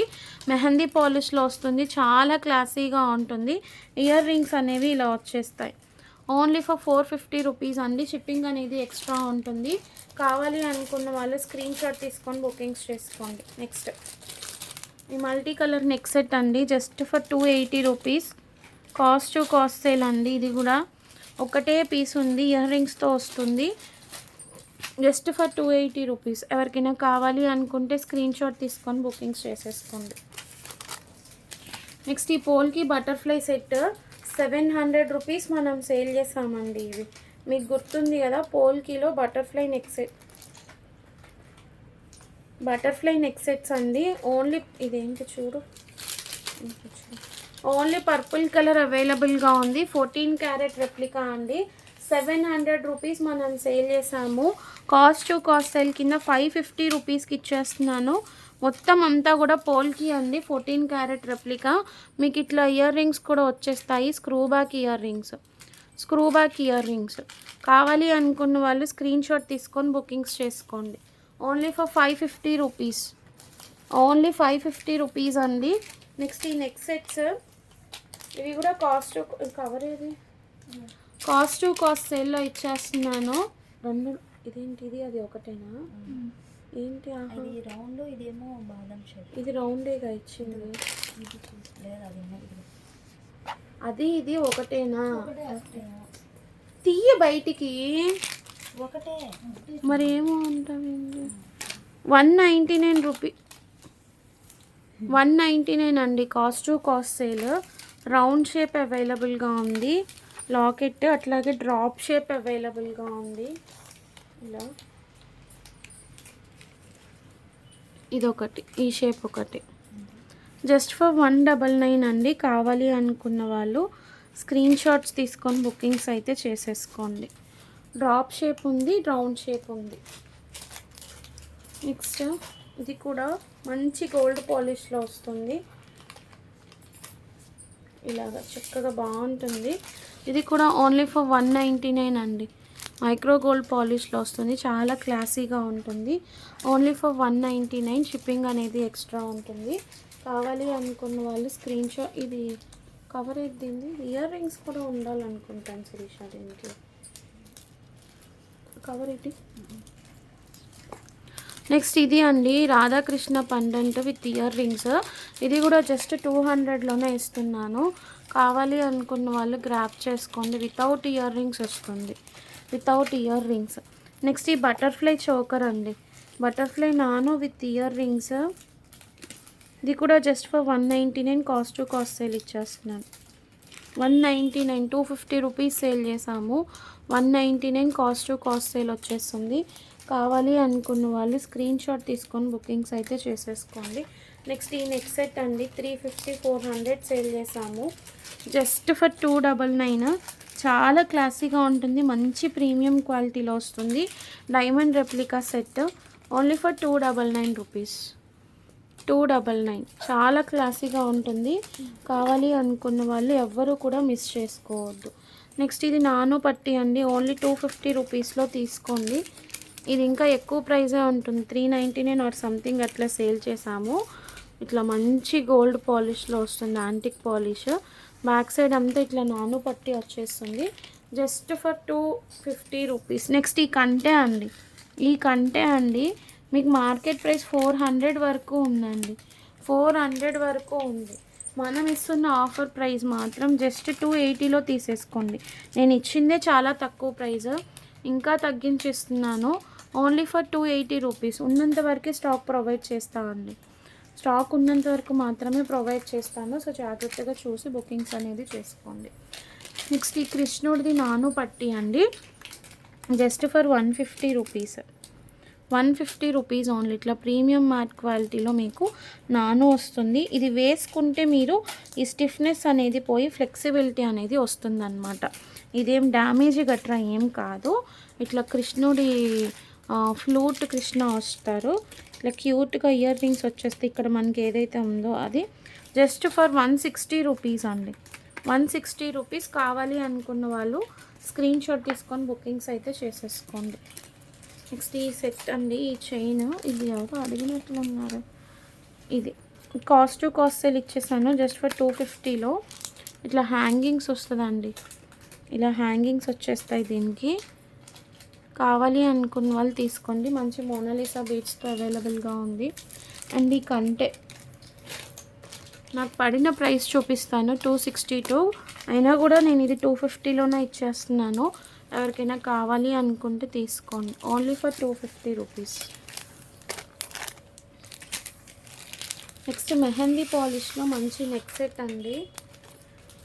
మెహందీ పాలిష్లో వస్తుంది, చాలా క్లాసీగా ఉంటుంది. ఇయర్ రింగ్స్ అనేవి ఇలా వచ్చేస్తాయి. ఓన్లీ ఫర్ 450 రూపీస్ అండి. షిప్పింగ్ అనేది ఎక్స్ట్రా ఉంటుంది. కావాలి అనుకున్న వాళ్ళు స్క్రీన్ షాట్ తీసుకొని బుకింగ్స్ చేసుకోండి. నెక్స్ట్ ఈ మల్టీ కలర్ నెక్ సెట్ అండి. Just for 280 rupees. Cost to cost sale అండి. ఇది కూడా ఒకటే పీస్ ఉంది, ఇయర్ రింగ్స్తో వస్తుంది. Just for 280 rupees. ఎవరికైనా కావాలి అనుకుంటే స్క్రీన్ షాట్ తీసుకొని బుకింగ్స్ చేసేసుకోండి. నెక్స్ట్ ఈ పోల్కి బటర్ఫ్లై సెట్ 700 రూపీస్ మనం సేల్ చేసామండి. ఇవి మీకు గుర్తుంది కదా, పోల్కిలో బటర్ఫ్లై నెక్ సెట్స్ అండి. ఓన్లీ ఇదేంటి చూడు, ఓన్లీ పర్పుల్ కలర్ అవైలబుల్గా ఉంది. 14 క్యారెట్ రెప్లికా అండి. 700 రూపీస్ మనం సేల్ చేసాము. కాస్ట్ టు కాస్ట్ సేల్ కింద 550 రూపీస్కి ఇచ్చేస్తున్నాను. మొత్తం అంతా కూడా పోల్కి అండి. 14 క్యారెట్ రెప్లికా. మీకు ఇట్లా ఇయర్ రింగ్స్ కూడా వచ్చేస్తాయి, స్క్రూ బ్యాక్ ఇయర్ రింగ్స్. కావాలి అనుకున్న వాళ్ళు స్క్రీన్ షాట్ తీసుకొని బుకింగ్స్ చేసుకోండి. Only for 550 rupees. Only 550 rupees అండి. నెక్స్ట్ ఈ నెక్ సెట్స్, ఇవి కూడా కాస్ట్ టు కాస్ట్ సేల్లో ఇచ్చేస్తున్నాను. ఇదేంటిది, అది ఒకటేనా? ఏంటి ఇది రౌండ్, ఇదేమో బాదం షేప్. ఇది రౌండేగా ఇచ్చింది. ఇది లేదు, అదేమో అది ఇది ఒకటేనా? ఒకటే. తీయ బయటికి ఒకటే. మరి ఏమో అంటావేంటి? 199 రూపీ, 199 అండి. Cost to cost sale. Round shape అవైలబుల్గా ఉంది, లాకెట్ అట్లాగే డ్రాప్ షేప్ అవైలబుల్గా ఉంది. ఇలా ఇదొకటి, ఈ షేప్ ఒకటి. జస్ట్ ఫర్ 199 అండి. కావాలి అనుకున్న వాళ్ళు స్క్రీన్ షాట్స్ తీసుకొని బుకింగ్స్ అయితే చేసేసుకోండి. డ్రాప్ షేప్ ఉంది, రౌండ్ షేప్ ఉంది. నెక్స్ట్ ఇది కూడా మంచి గోల్డ్ పాలిష్లో వస్తుంది, ఇలాగా చక్కగా బాగుంటుంది. ఇది కూడా ఓన్లీ ఫర్ 199 అండి. మైక్రో గోల్డ్ పాలిష్లో వస్తుంది, చాలా క్లాసీగా ఉంటుంది. Only for 199. షిప్పింగ్ అనేది ఎక్స్ట్రా ఉంటుంది. కావాలి అనుకున్న వాళ్ళు స్క్రీన్ షాట్. ఇది కవర్ ఎద్దింది. ఇయర్ రింగ్స్ కూడా ఉండాలనుకుంటాను శిరీష దీనికి. కవర్ ఏంటి? నెక్స్ట్ ఇది అండి, రాధాకృష్ణ పండెంట్ విత్ ఇయర్ రింగ్స్. ఇది కూడా జస్ట్ 200లోనే ఇస్తున్నాను. కావాలి అనుకున్న వాళ్ళు గ్రాప్ చేసుకోండి. వితౌట్ ఇయర్ రింగ్స్ వస్తుంది, వితౌట్ ఇయర్ రింగ్స్. నెక్స్ట్ ఈ బటర్ఫ్లై చోకర్ అండి, బటర్ఫ్లై నాను విత్ ఇయర్ రింగ్స్. ఇది కూడా just for 199. Cost to cost sale ఇచ్చేస్తున్నాను. 199, 250 రూపీస్ సేల్ చేసాము. 199 కాస్ట్ టు కాస్ట్ సేల్ వచ్చేస్తుంది. కావాలి అనుకున్న వాళ్ళు స్క్రీన్ షాట్ తీసుకొని బుకింగ్స్ అయితే చేసేసుకోండి. నెక్స్ట్ ఈ నెక్ సెట్ అండి, 350, 400 సేల్ చేసాము. Just for 299. చాలా క్లాసీగా ఉంటుంది, మంచి ప్రీమియం క్వాలిటీలో వస్తుంది. Diamond replica set only for 299 rupees. 299, చాలా క్లాసీగా ఉంటుంది. కావాలి అనుకున్న వాళ్ళు ఎవ్వరూ కూడా మిస్ చేసుకోవద్దు. నెక్స్ట్ ఇది నాను పట్టి అండి, ఓన్లీ 250 రూపీస్లో తీసుకోండి. ఇది ఇంకా ఎక్కువ ప్రైజే ఉంటుంది, 399 ఆర్ సంథింగ్ అట్లా సేల్ చేసాము. ఇట్లా మంచి గోల్డ్ పాలిష్లో వస్తుంది, యాంటిక్ పాలిష్. బ్యాక్ సైడ్ అంతా ఇట్లా నాను పట్టి వచ్చేస్తుంది. Just for 250 rupees. నెక్స్ట్ ఈ కంటే అండి, ఈ కంటే అండి మీకు మార్కెట్ ప్రైస్ 400 వరకు ఉందండి, 400 వరకు ఉంది. మనం ఇస్తున్న ఆఫర్ ప్రైస్ మాత్రం జస్ట్ 280లో తీసేసుకోండి. నేను ఇచ్చిందే చాలా తక్కువ ప్రైస్, ఇంకా తగ్గించి ఇస్తున్నాను. Only for 280 rupees. ఉన్నంత వరకే స్టాక్ ప్రొవైడ్ చేస్తామండి, స్టాక్ ఉన్నంత వరకు మాత్రమే ప్రొవైడ్ చేస్తాను. సో జాగ్రత్తగా చూసి బుకింగ్స్ అనేది చేసుకోండి. నెక్స్ట్ ఈ కృష్ణుడిది నాను పట్టి అండి, just for 150 rupees. 150 rupees only. ఇట్లా ప్రీమియం మ్యాట్ క్వాలిటీలో మీకు నాను వస్తుంది. ఇది వేసుకుంటే మీరు ఈ స్టిఫ్నెస్ అనేది పోయి ఫ్లెక్సిబిలిటీ అనేది వస్తుందన్నమాట. ఇదేం డ్యామేజ్ గట్రా ఏం కాదు. ఇట్లా కృష్ణుడి ఫ్లూట్ కృష్ణ వస్తారు, ఇట్లా క్యూట్గా ఇయర్ రింగ్స్ వచ్చేస్తే ఇక్కడ మనకి ఏదైతే ఉందో అది. జస్ట్ ఫర్ 160 రూపీస్ అండి, 160 రూపీస్. కావాలి అనుకున్న వాళ్ళు స్క్రీన్ షాట్ తీసుకొని బుకింగ్స్ అయితే చేసేసుకోండి. నెక్స్ట్ ఈ సెట్ అండి, ఈ చైన్. ఇది ఎవరు అడిగినట్లు ఉన్నారు. ఇది కాస్ట్ టు కాస్ట్ సేల్ ఇచ్చేసాను జస్ట్ ఫర్ 250లో. ఇట్లా హ్యాంగింగ్స్ వస్తుందండి, ఇలా హ్యాంగింగ్స్ వచ్చేస్తాయి దీనికి. కావాలి అనుకున్న వాళ్ళు తీసుకోండి. మంచి మోనాలిసా బీడ్స్తో అవైలబుల్గా ఉంది. అండ్ ఈ కంటే నాకు పడిన ప్రైస్ చూపిస్తాను, 262. అయినా కూడా నేను ఇది 250లోనే ఇచ్చేస్తున్నాను. ఎవరికైనా కావాలి అనుకుంటే తీసుకోండి. Only for 250 rupees. Next mehndi పాలిష్లో మంచి నెక్ సెట్ అండి,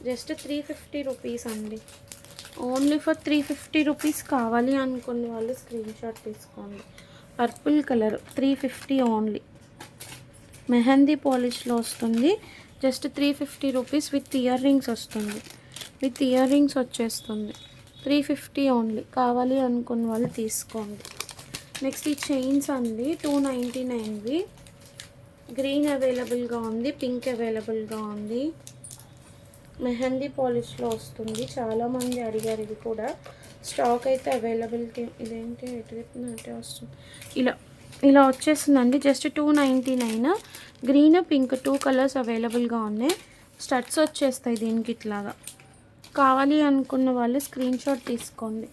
జస్ట్ 350 రూపీస్ అండి. Only for 350 rupees. కావాలి అనుకున్న వాళ్ళు స్క్రీన్ షాట్ తీసుకోండి. Purple colour, 350 only. మెహందీ పాలిష్లో వస్తుంది, just 350 rupees. With earrings వస్తుంది, విత్ ఇయర్ రింగ్స్ వచ్చేస్తుంది. 350 ఓన్లీ. కావాలి అనుకున్న వాళ్ళు తీసుకోండి. నెక్స్ట్ ఈ చైన్స్ అండి, 299వి. గ్రీన్ అవైలబుల్గా ఉంది, పింక్ అవైలబుల్గా ఉంది. మెహందీ పాలిష్లో వస్తుంది, చాలామంది అడిగారు. ఇది కూడా స్టాక్ అయితే అవైలబిలిటీ. ఇదేంటి ఎటు వస్తుంది, ఇలా వచ్చేస్తుందండి. జస్ట్ 299. గ్రీన్ పింక్ 2 కలర్స్ అవైలబుల్గా ఉన్నాయి. స్టడ్స్ వచ్చేస్తాయి దీనికి ఇట్లాగా. కావాలి అనుకున్న వాళ్ళు స్క్రీన్ షాట్ తీసుకోండి.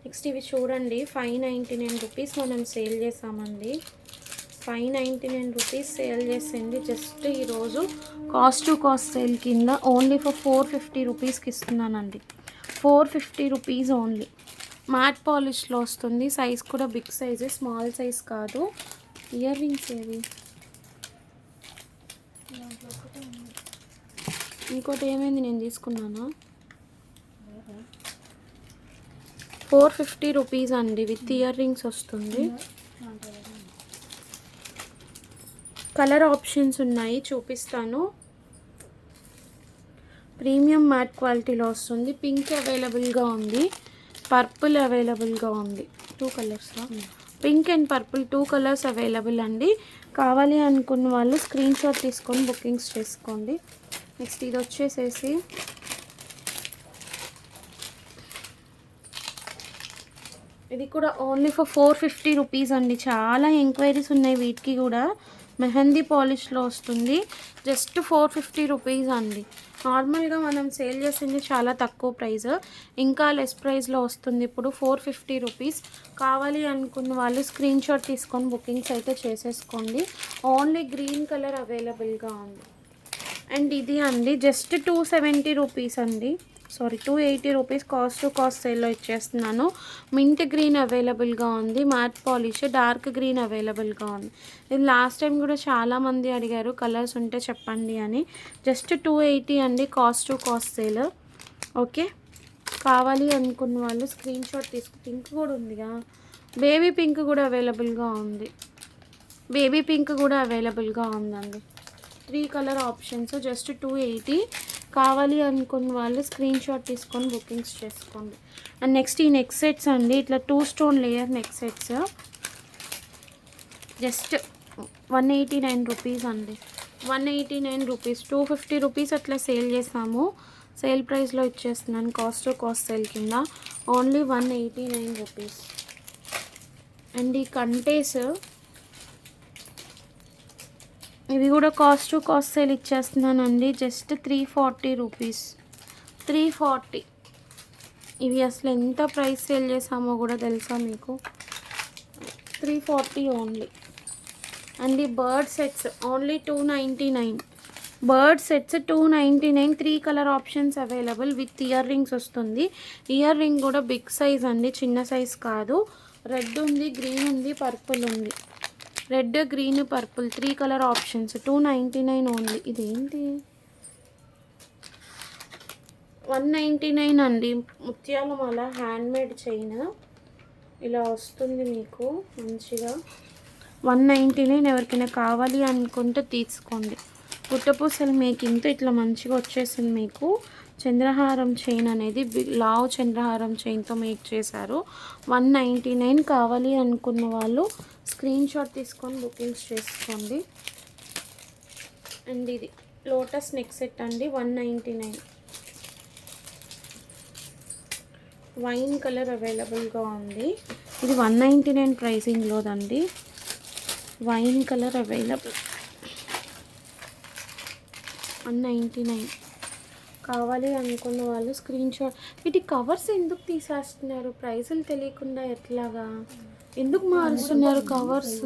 నెక్స్ట్ ఇవి చూడండి, 599 రూపీస్ మనం సేల్ చేసామండి. 599 రూపీస్ సేల్ చేసింది. జస్ట్ ఈరోజు కాస్ట్ టు కాస్ట్ సేల్ కింద ఓన్లీ ఫర్ 450 రూపీస్కి ఇస్తున్నానండి. 450 రూపీస్ ఓన్లీ. మ్యాట్ పాలిష్లో వస్తుంది. సైజ్ కూడా బిగ్ సైజే, స్మాల్ సైజ్ కాదు. ఇయర్ రింగ్స్ ఏవి, దాంట్లో ఒకటే ఉంది. ఇంకోటి ఏమైంది, నేను తీసుకున్నానా? 450 రూపీస్ అండి, విత్ ఇయర్ రింగ్స్ వస్తుంది. దాంట్లో ఒకటే ఉంది. కలర్ ఆప్షన్స్ ఉన్నాయి, చూపిస్తాను. ప్రీమియం మ్యాట్ క్వాలిటీలో వస్తుంది. పింక్ అవైలబుల్గా ఉంది, పర్పుల్ అవైలబుల్గా ఉంది. 2 colours, pink and purple 2 colours available అండి. కావాలి అనుకున్న వాళ్ళు స్క్రీన్ షాట్ తీసుకొని బుకింగ్స్ చేసుకోండి. నెక్స్ట్ ఇది వచ్చేసేసి ఇది కూడా ఓన్లీ ఫర్ 450 రూపీస్ అండి. చాలా ఎంక్వైరీస్ ఉన్నాయి వీటికి కూడా. మెహందీ పాలిష్లో వస్తుంది. జస్ట్ 450 రూపీస్ అండి. నార్మల్గా మనం సేల్ చేసింది చాలా తక్కువ ప్రైస్, ఇంకా లెస్ ప్రైస్లో వస్తుంది ఇప్పుడు 450 రూపీస్. కావాలి అనుకున్న వాళ్ళు స్క్రీన్ షాట్ తీసుకొని బుకింగ్స్ అయితే చేసేసుకోండి. ఓన్లీ గ్రీన్ కలర్ అవైలబుల్గా ఉంది. అండ్ ఇది అండి జస్ట్ 270 రూపీస్ అండి, sorry 280 rupees cost to cost సేల్లో ఇచ్చేస్తున్నాను. మింట్ గ్రీన్ అవైలబుల్గా ఉంది, మ్యాట్ పాలిష్ డార్క్ గ్రీన్ అవైలబుల్గా ఉంది. ఇది లాస్ట్ టైం కూడా చాలామంది అడిగారు కలర్స్ ఉంటే చెప్పండి అని. జస్ట్ 280 అండి cost to cost sale. Okay, కావాలి అనుకున్న వాళ్ళు స్క్రీన్ షాట్ తీసుకు. పింక్ కూడా ఉందిగా, బేబీ పింక్ కూడా అవైలబుల్గా ఉంది. బేబీ పింక్ కూడా అవైలబుల్గా ఉందండి. 3 కలర్ ఆప్షన్స్, జస్ట్ 280. కావాలి అనుకున్న వాళ్ళు స్క్రీన్ షాట్ తీసుకొని బుకింగ్స్ చేసుకోండి. అండ్ నెక్స్ట్ ఈ నెక్ సెట్స్ అండి, ఇట్లా 2 stone layer neck sets just 189 rupees అండి. 189 రూపీస్, 250 రూపీస్ అట్లా సేల్ చేసాము. సేల్ ప్రైస్లో ఇచ్చేస్తున్నాను కాస్ట్ టు కాస్ట్ సేల్ కింద. Only 189 rupees. అండ్ ఈ కంటేస్ ఇవి కూడా కాస్ట్ టు కాస్ట్ సేల్ ఇచ్చేస్తున్నానండి. Just 340 rupees, 340. ఇవి అసలు ఎంత ప్రైస్ సేల్ చేసామో కూడా తెలుసా మీకు? 340 ఓన్లీ. అండ్ ఈ bird sets only 299. Bird sets 299. 3 colour options available with earrings వస్తుంది. ఇయర్ రింగ్ కూడా బిగ్ సైజ్ అండి, చిన్న సైజ్ కాదు. రెడ్ ఉంది, గ్రీన్ ఉంది, పర్పుల్ ఉంది. Red, green, purple 3 colour options, 299 only. ఇదేంటి 199 అండి. ముత్యాల మాల హ్యాండ్మేడ్ చైన్ ఇలా వస్తుంది మీకు మంచిగా. 199. ఎవరికైనా కావాలి అనుకుంటే తీసుకోండి. పుట్టపూసల మేకింగ్తో ఇట్లా మంచిగా వచ్చేసింది మీకు. చంద్రహారం చైన్ అనేది లావ్ చంద్రహారం చైన్తో మేక్ చేశారు. 199. కావాలి అనుకున్న వాళ్ళు స్క్రీన్ షాట్ తీసుకొని బుకింగ్స్ చేసుకోండి. అండ్ ఇది లోటస్ నెక్ సెట్ అండి, 199. వైన్ కలర్ అవైలబుల్గా ఉంది. ఇది 199 ప్రైసింగ్లోదండి. Wine colour available 199. కావాలి అనుకున్న వాళ్ళు స్క్రీన్ షాట్. వీటి కవర్స్ ఎందుకు తీసేస్తున్నారు ప్రైజులు తెలియకుండా? ఎట్లాగా ఎందుకు మారుస్తున్నారు కవర్స్?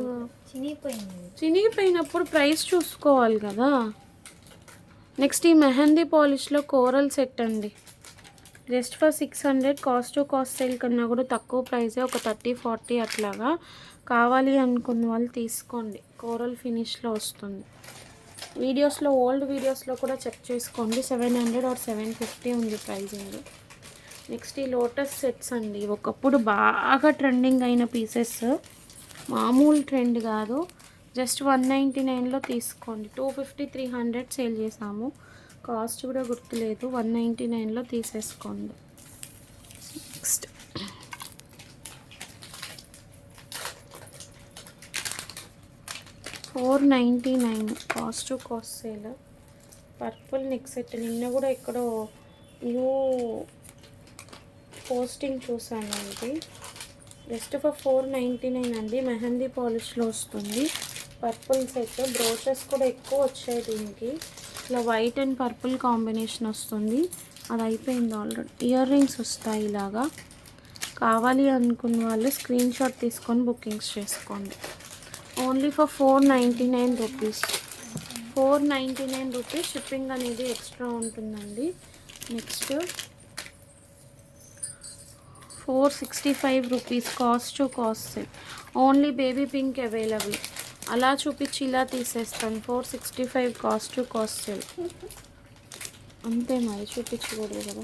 చినిగిపోయినప్పుడు ప్రైస్ చూసుకోవాలి కదా. నెక్స్ట్ ఈ మెహందీ పాలిష్లో కోరల్ సెట్ అండి, just for 600. Cost to cost sale కన్నా కూడా తక్కువ ప్రైజే, ఒక 30-40 అట్లాగా. కావాలి అనుకున్న వాళ్ళు తీసుకోండి. కోరల్ ఫినిష్లో వస్తుంది. వీడియోస్లో, ఓల్డ్ వీడియోస్లో కూడా చెక్ చేసుకోండి. 700 or 750 ఉంది ప్రైజింగ్. నెక్స్ట్ ఈ లోటస్ సెట్స్ అండి, ఒకప్పుడు బాగా ట్రెండింగ్ అయిన పీసెస్, మామూలు ట్రెండ్ కాదు. జస్ట్ 199లో తీసుకోండి. 250-300 సేల్ చేసాము. కాస్ట్ కూడా గుర్తులేదు. 199లో తీసేసుకోండి. Next $499 cost to cost sale. Purple neck set నిన్న కూడా ఎక్కడో న్యూ పోస్టింగ్ చూసాను అండి. జస్ట్ ఫర్ 499 అండి. మెహందీ పాలిష్లో వస్తుంది. పర్పుల్ సెట్, బ్రోచెస్ కూడా ఎక్కువ వచ్చాయి దీనికి. ఇలా వైట్ అండ్ పర్పుల్ కాంబినేషన్ వస్తుంది. అది అయిపోయింది ఆల్రెడీ. ఇయర్ రింగ్స్ వస్తాయి ఇలాగా. కావాలి అనుకున్న వాళ్ళు స్క్రీన్ షాట్ తీసుకొని బుకింగ్స్ చేసుకోండి. Only for 499 rupees. 499 rupees. Shipping అనేది ఎక్స్ట్రా ఉంటుందండి. Next 465 rupees cost to cost sale. Only baby pink available. అలా చూపించి ఇలా తీసేస్తాను. 465 కాస్ట్ టు కాస్ట్ సేల్. అంతే మరి, చూపించకూడదు కదా.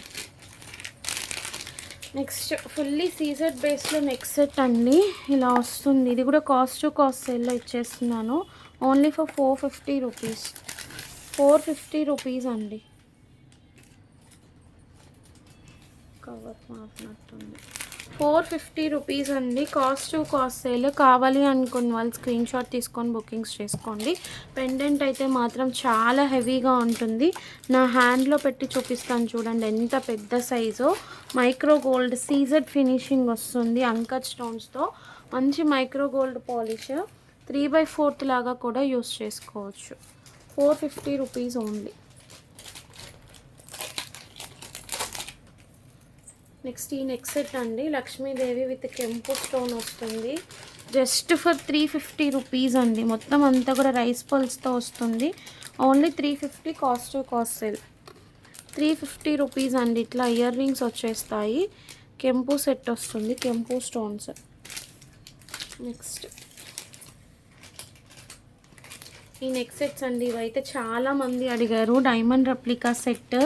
నెక్స్ట్ ఫుల్లీ సీజర్ బేస్లో నెక్స్ట్ సెట్ అండి. ఇలా వస్తుంది. ఇది కూడా కాస్ట్ టు కాస్ట్ సేల్లో ఇచ్చేస్తున్నాను. Only for 450 rupees. 450 రూపీస్ అండి. కవర్ మారినట్టుంది. 450 రూపీస్ అండి. Cost to cost sale. కావాలి అనుకున్న వాళ్ళు స్క్రీన్ షాట్ తీసుకొని బుకింగ్స్ చేసుకోండి. పెండెంట్ అయితే మాత్రం చాలా హెవీగా ఉంటుంది. నా హ్యాండ్లో పెట్టి చూపిస్తాను చూడండి ఎంత పెద్ద size. Micro gold CZ finishing వస్తుంది. అంకట్ స్టోన్స్తో మంచి మైక్రో గోల్డ్ పాలిష్. 3/4 లాగా కూడా యూస్ చేసుకోవచ్చు. 450 రూపీస్ ఓన్లీ. నెక్స్ట్ ఈ నెక్స్ట్ సెట్ అండి. లక్ష్మీదేవి విత్ కెంపు స్టోన్ వస్తుంది. జస్ట్ ఫర్ 350 రూపీస్ అండి. మొత్తం అంతా కూడా రైస్ పల్స్తో వస్తుంది. Only 350 cost to cost sale. 350 rupees అండి. ఇట్లా ఇయర్ రింగ్స్ వచ్చేస్తాయి. కెంపు సెట్ వస్తుంది. కెంపు స్టోన్స్. నెక్స్ట్ ఈ నెక్స్ట్ సెట్స్ అండి. ఇవైతే చాలామంది అడిగారు. Diamond replica set.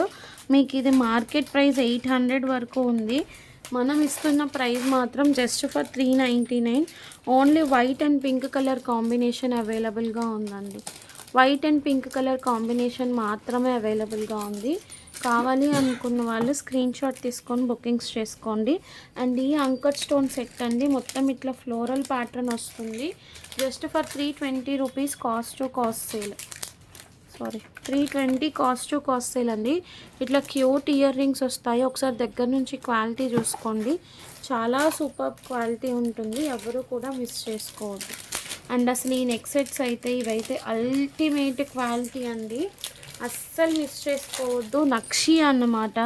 మీకు ఇది మార్కెట్ ప్రైస్ 800 వరకు ఉంది. మనం ఇస్తున్న ప్రైస్ మాత్రం just for 399. Only white and pink colour combination అవైలబుల్గా ఉందండి. White and pink colour combination మాత్రమే అవైలబుల్గా ఉంది. కావాలి అనుకున్న వాళ్ళు స్క్రీన్ షాట్ తీసుకొని బుకింగ్స్ చేసుకోండి. అండ్ ఈ అంకట్ స్టోన్ సెట్ అండి. మొత్తం ఇట్లా ఫ్లోరల్ ప్యాటర్న్ వస్తుంది. Just for 320 rupees cost to cost sale. 320 cost to cost sale అండి. ఇట్లా క్యూట్ ఇయర్ రింగ్స్ వస్తాయి. ఒకసారి దగ్గర నుంచి క్వాలిటీ చూసుకోండి. చాలా సూపర్ క్వాలిటీ ఉంటుంది. ఎవరు కూడా మిస్ చేసుకోవద్దు. అండ్ అసలు ఈ నెక్ సెట్స్ అయితే ఇవైతే అల్టిమేట్ క్వాలిటీ అండి. అస్సలు మిస్ చేసుకోవద్దు. నక్షి అన్నమాట.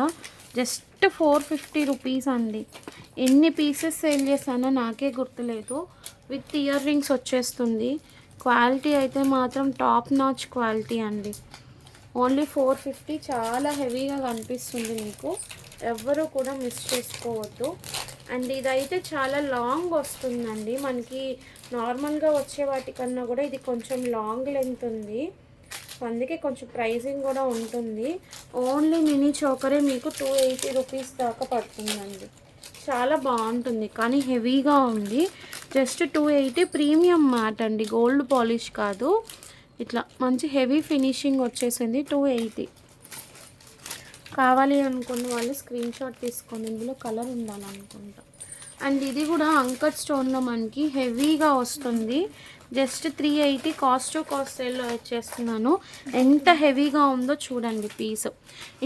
జస్ట్ 450 రూపీస్ అండి. ఎన్ని పీసెస్ సేల్ చేశానో నాకే గుర్తులేదు. విత్ ఇయర్ రింగ్స్ వచ్చేస్తుంది. క్వాలిటీ అయితే మాత్రం టాప్ నాచ్ క్వాలిటీ అండి. ఓన్లీ 450. చాలా హెవీగా కనిపిస్తుంది మీకు. ఎవ్వరూ కూడా మిస్ చేసుకోవద్దు. అండ్ ఇదైతే చాలా లాంగ్ వస్తుందండి. మనకి నార్మల్గా వచ్చే వాటికన్నా కూడా ఇది కొంచెం లాంగ్ లెంత్ ఉంది. అందుకే కొంచెం ప్రైజింగ్ కూడా ఉంటుంది. ఓన్లీ మినీ చోకరే మీకు 280 రూపీస్ దాకా పడుతుందండి. చాలా బాగుంటుంది కానీ హెవీగా ఉంది. జస్ట్ 280. ప్రీమియం మ్యాట్ అండి. గోల్డ్ పాలిష్ కాదు. ఇట్లా మంచి హెవీ ఫినిషింగ్ వచ్చేసింది. 280. కావాలి అనుకున్న వాళ్ళు స్క్రీన్ షాట్ తీసుకోండి. ఇందులో కలర్ ఉండాలనుకుంటా. అండ్ ఇది కూడా అంకట్ స్టోన్లో మనకి హెవీగా వస్తుంది. జస్ట్ 380 కాస్ట్ టు కాస్ట్ సేల్లో వచ్చేస్తున్నాను. ఎంత హెవీగా ఉందో చూడండి పీస్.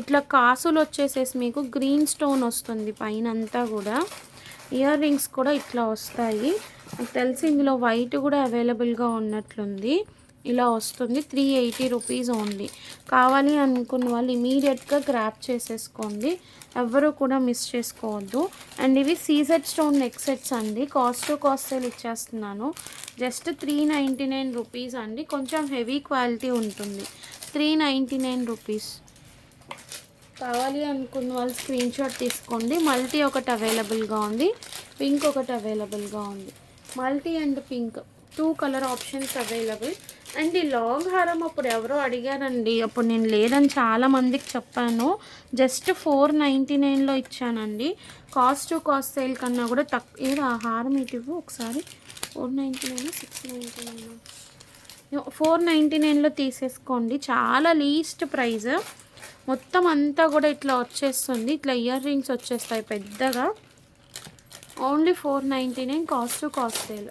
ఇట్లా కాసులు వచ్చేసేసి మీకు గ్రీన్ స్టోన్ వస్తుంది పైన అంతా కూడా. ఇయర్ రింగ్స్ కూడా ఇట్లా వస్తాయి. నాకు తెలిసి ఇందులో వైట్ కూడా అవైలబుల్గా ఉన్నట్లుంది. ఇలా వస్తుంది. 380 రూపీస్ ఓన్లీ. కావాలి అనుకున్న వాళ్ళు ఇమీడియట్గా గ్రాప్ చేసేసుకోండి. ఎవ్వరూ కూడా మిస్ చేసుకోవద్దు. అండ్ ఇవి సీజెడ్ స్టోన్ నెక్ సెట్స్ అండి. కాస్ట్ టు కాస్ట్ సేల్ ఇచ్చేస్తున్నాను. జస్ట్ 399 రూపీస్ అండి. కొంచెం హెవీ క్వాలిటీ ఉంటుంది. 399 రూపీస్. కావాలి అనుకున్న వాళ్ళు స్క్రీన్ షాట్ తీసుకోండి. మల్టీ ఒకటి అవైలబుల్గా ఉంది. పింక్ ఒకటి అవైలబుల్గా ఉంది. Multi and pink 2 colour options available. And ఈ లాంగ్ హారం అప్పుడు ఎవరో అడిగారండి. అప్పుడు నేను లేదని చాలామందికి చెప్పాను. జస్ట్ 499లో ఇచ్చానండి. కాస్ట్ టు కాస్ట్ సేల్ కన్నా కూడా తక్కువ. ఏదో ఆ హారం ఇటు ఒకసారి 499 699 499లో తీసేసుకోండి. చాలా లీస్ట్ ప్రైస్. మొత్తం అంతా కూడా ఇట్లా వచ్చేస్తుంది. ఇట్లా ఇయర్ రింగ్స్ వచ్చేస్తాయి పెద్దగా. Only 499 cost to cost sale.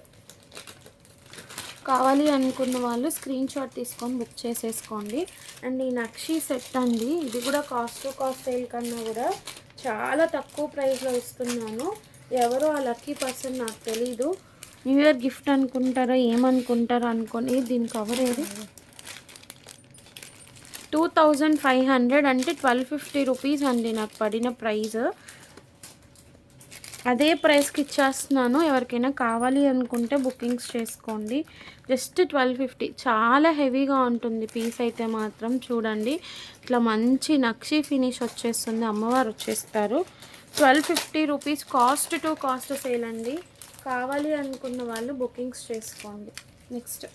కావాలి అనుకున్న వాళ్ళు స్క్రీన్ షాట్ తీసుకొని బుక్ చేసేసుకోండి. అండ్ ఈ నక్షి సెట్ అండి. ఇది కూడా కాస్ట్ టు కాస్ట్ సేల్ కన్నా కూడా చాలా తక్కువ ప్రైస్లో ఇస్తున్నాను. ఎవరో ఆ లక్కీ పర్సన్ నాకు తెలీదు. న్యూ ఇయర్ గిఫ్ట్ అనుకుంటారో ఏమనుకుంటారో అనుకొని. దీని కవర్ ఏది? 2500 అంటే 1250 రూపీస్ అండి నాకు పడిన ప్రైస్. అదే ప్రైస్కి ఇచ్చేస్తున్నాను. ఎవరికైనా కావాలి అనుకుంటే బుకింగ్స్ చేసుకోండి. జస్ట్ 1250. చాలా హెవీగా ఉంటుంది పీస్ అయితే మాత్రం. చూడండి ఇట్లా మంచి నక్షి ఫినిష్ వచ్చేస్తుంది. అమ్మవారు వచ్చేస్తారు. 1250 rupees. Cost to cost sale అండి. కావాలి అనుకున్న వాళ్ళు బుకింగ్స్ చేసుకోండి. నెక్స్ట్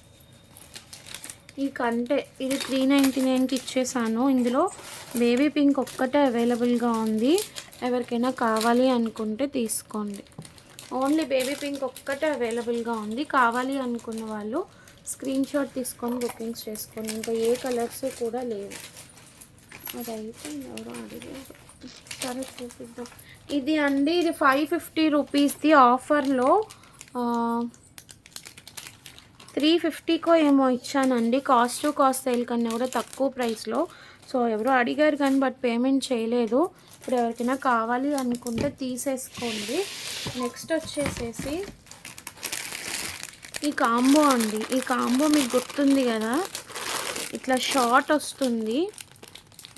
ఈ కంటే ఇది 399కి ఇచ్చేసాను. ఇందులో బేబీ పింక్ ఒక్కటే అవైలబుల్గా ఉంది. ఎవరికైనా కావాలి అనుకుంటే తీసుకోండి. ఓన్లీ బేబీ పింక్ ఒక్కటే అవైలబుల్గా ఉంది. కావాలి అనుకున్న వాళ్ళు స్క్రీన్ షాట్ తీసుకొని బుకింగ్స్ చేసుకోండి. ఇంకా ఏ కలర్స్ కూడా లేవు. అది అయిపోయింది. ఎవరో అడిగారు. సరే చూపిద్దాం. ఇది అండి, ఇది 550 రూపీస్ది. ఆఫర్లో 350కో ఏమో ఇచ్చానండి. కాస్ట్ టు కాస్ట్ సేల్ కన్నా కూడా తక్కువ ప్రైస్లో. సో ఎవరో అడిగారు కానీ బట్ పేమెంట్ చేయలేదు. ఇప్పుడు ఎవరికైనా కావాలి అనుకుంటే తీసేసుకోండి. నెక్స్ట్ వచ్చేసేసి ఈ కాంబో అండి. ఈ కాంబో మీకు గుర్తుంది కదా, ఇట్లా షార్ట్ వస్తుంది.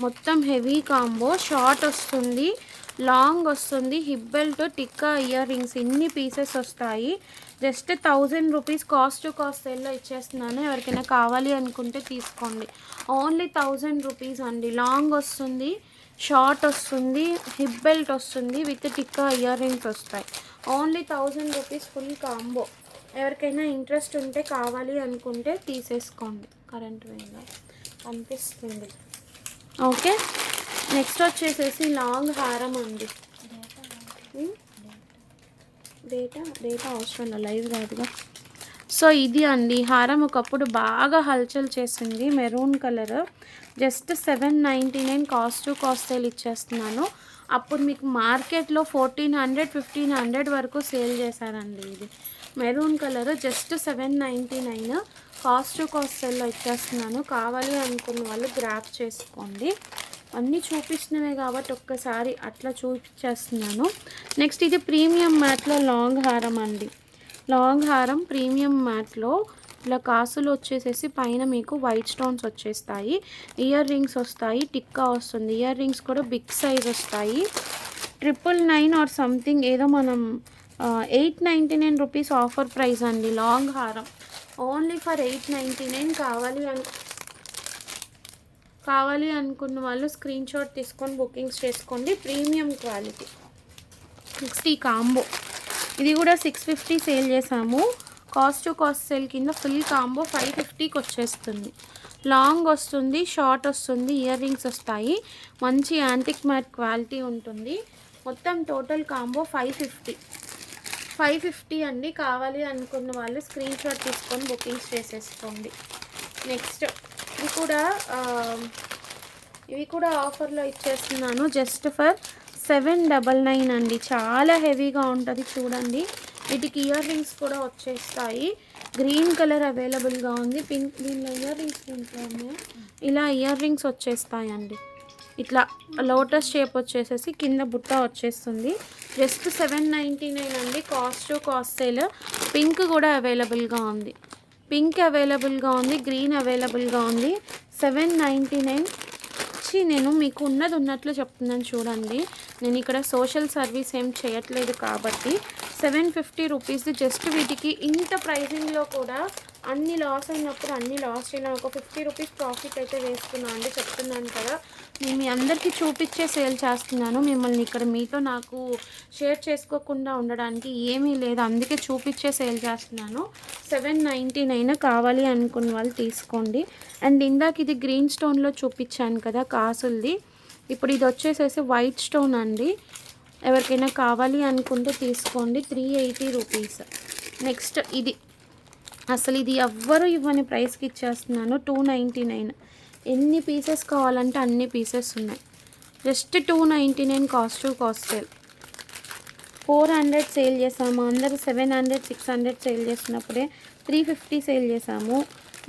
మొత్తం హెవీ కాంబో. షార్ట్ వస్తుంది, లాంగ్ వస్తుంది, hip belt, tikka, ear rings, ఇన్ని పీసెస్ వస్తాయి. Just 1000 rupees cost to cost సేల్లో ఇచ్చేస్తున్నాను. ఎవరికైనా కావాలి అనుకుంటే తీసుకోండి. ఓన్లీ 1000 రూపీస్ అండి. లాంగ్ వస్తుంది, షార్ట్ వస్తుంది, హిప్ బెల్ట్ వస్తుంది, విత్ టిక్కా ఇయర్ రింగ్స్ వస్తాయి. Only 1000 rupees full combo. ఎవరికైనా ఇంట్రెస్ట్ ఉంటే కావాలి అనుకుంటే తీసేసుకోండి. కరెంట్ వేగా కనిపిస్తుంది. ఓకే, నెక్స్ట్ వచ్చేసేసి లాంగ్ హారం అండి. డేటా అవసరం లైవ్ కాదుగా. సో ఇది అండి హారం. ఒకప్పుడు బాగా హల్చల్ చేసింది. Maroon colour. Just 799 cost to cost sale ఇచ్చేస్తున్నాను. అప్పుడు మీకు మార్కెట్లో 1400 1500 వరకు సేల్ చేశారండి. ఇది maroon colour. Just 799 cost to cost సేల్లో ఇచ్చేస్తున్నాను. కావాలి అనుకున్న వాళ్ళు గ్రాప్ చేసుకోండి. అన్నీ చూపిస్తున్నవే కాబట్టి ఒక్కసారి అట్లా చూపించేస్తున్నాను. నెక్స్ట్ ఇది ప్రీమియం మ్యాట్లో లాంగ్ హారం అండి. లాంగ్ హారం ప్రీమియం మ్యాట్లో ఇలా కాసులు వచ్చేసేసి పైన మీకు వైట్ స్టోన్స్ వచ్చేస్తాయి. ఇయర్ రింగ్స్ వస్తాయి, టిక్కా వస్తుంది. ఇయర్ రింగ్స్ కూడా బిగ్ సైజ్ వస్తాయి. 999 ఆర్ సంథింగ్ ఏదో మనం 899 రూపీస్ ఆఫర్ ప్రైస్ అండి. లాంగ్ హారం ఓన్లీ ఫర్ 899. కావాలి అనుకున్న వాళ్ళు స్క్రీన్ షాట్ తీసుకొని బుకింగ్స్ చేసుకోండి. Premium quality. నెక్స్ట్ ఈ కాంబో. ఇది కూడా 650 సేల్ చేసాము. కాస్ట్ టు కాస్ట్ సేల్ కింద ఫుల్ కాంబో 550కి వచ్చేస్తుంది. లాంగ్ వస్తుంది, షార్ట్ వస్తుంది, ఇయర్ రింగ్స్ వస్తాయి. మంచి యాంటిక్ మ్యాట్ క్వాలిటీ ఉంటుంది. మొత్తం టోటల్ కాంబో 550 అండి. కావాలి అనుకున్న వాళ్ళు స్క్రీన్ షాట్ తీసుకొని బుకింగ్స్ చేసేసుకోండి. నెక్స్ట్ ఇవి కూడా ఆఫర్లో ఇచ్చేస్తున్నాను. జస్ట్ ఫర్ 799 అండి. చాలా హెవీగా ఉంటుంది చూడండి. వీటికి ఇయర్ రింగ్స్ కూడా వచ్చేస్తాయి. గ్రీన్ కలర్ అవైలబుల్గా ఉంది. పింక్, దీనిలో ఇయర్ రింగ్స్ దీంట్లో ఉన్నాయి. ఇలా ఇయర్ రింగ్స్ వచ్చేస్తాయండి. ఇట్లా లోటస్ షేప్ వచ్చేసేసి కింద బుట్ట వచ్చేస్తుంది. జస్ట్ 799 అండి. Cost to cost sale. Pink కూడా అవైలబుల్గా ఉంది. గ్రీన్ అవైలబుల్గా ఉంది. 799. నేను మీకు ఉన్నట్లు చెప్తున్నాను చూడండి. నేను ఇక్కడ సోషల్ సర్వీస్ ఏం చేయట్లేదు కాబట్టి 750 రూపీస్. జస్ట్ వీటికి ఇంత ప్రైజింగ్లో కూడా అన్ని లాస్ అయినప్పుడు అన్ని లాస్ అయినా ఒక 50 రూపీస్ ప్రాఫిట్ అయితే వేస్తున్నాను అండి. చెప్తున్నాను కదా, నేను మీ అందరికీ చూపించే సేల్ చేస్తున్నాను. మిమ్మల్ని ఇక్కడ మీతో నాకు షేర్ చేసుకోకుండా ఉండడానికి ఏమీ లేదు. అందుకే చూపించే సేల్ చేస్తున్నాను. 799 కావాలి అనుకున్న వాళ్ళు తీసుకోండి. అండ్ ఇందాక ఇది గ్రీన్ స్టోన్లో చూపించాను కదా కాసులది. ఇప్పుడు ఇది వచ్చేసేసి వైట్ స్టోన్ అండి. ఎవరికైనా కావాలి అనుకుంటే తీసుకోండి. 380 రూపీస్. నెక్స్ట్ ఇది అసలు ఇది ఎవ్వరు ఇవ్వని ప్రైస్కి ఇచ్చేస్తున్నాను. 299. ఎన్ని పీసెస్ కావాలంటే అన్ని పీసెస్ ఉన్నాయి. Just 299 cost to cost sale. 400 sale చేసాము. అందరూ 700 600 సేల్ చేసినప్పుడే 350 సేల్ చేసాము.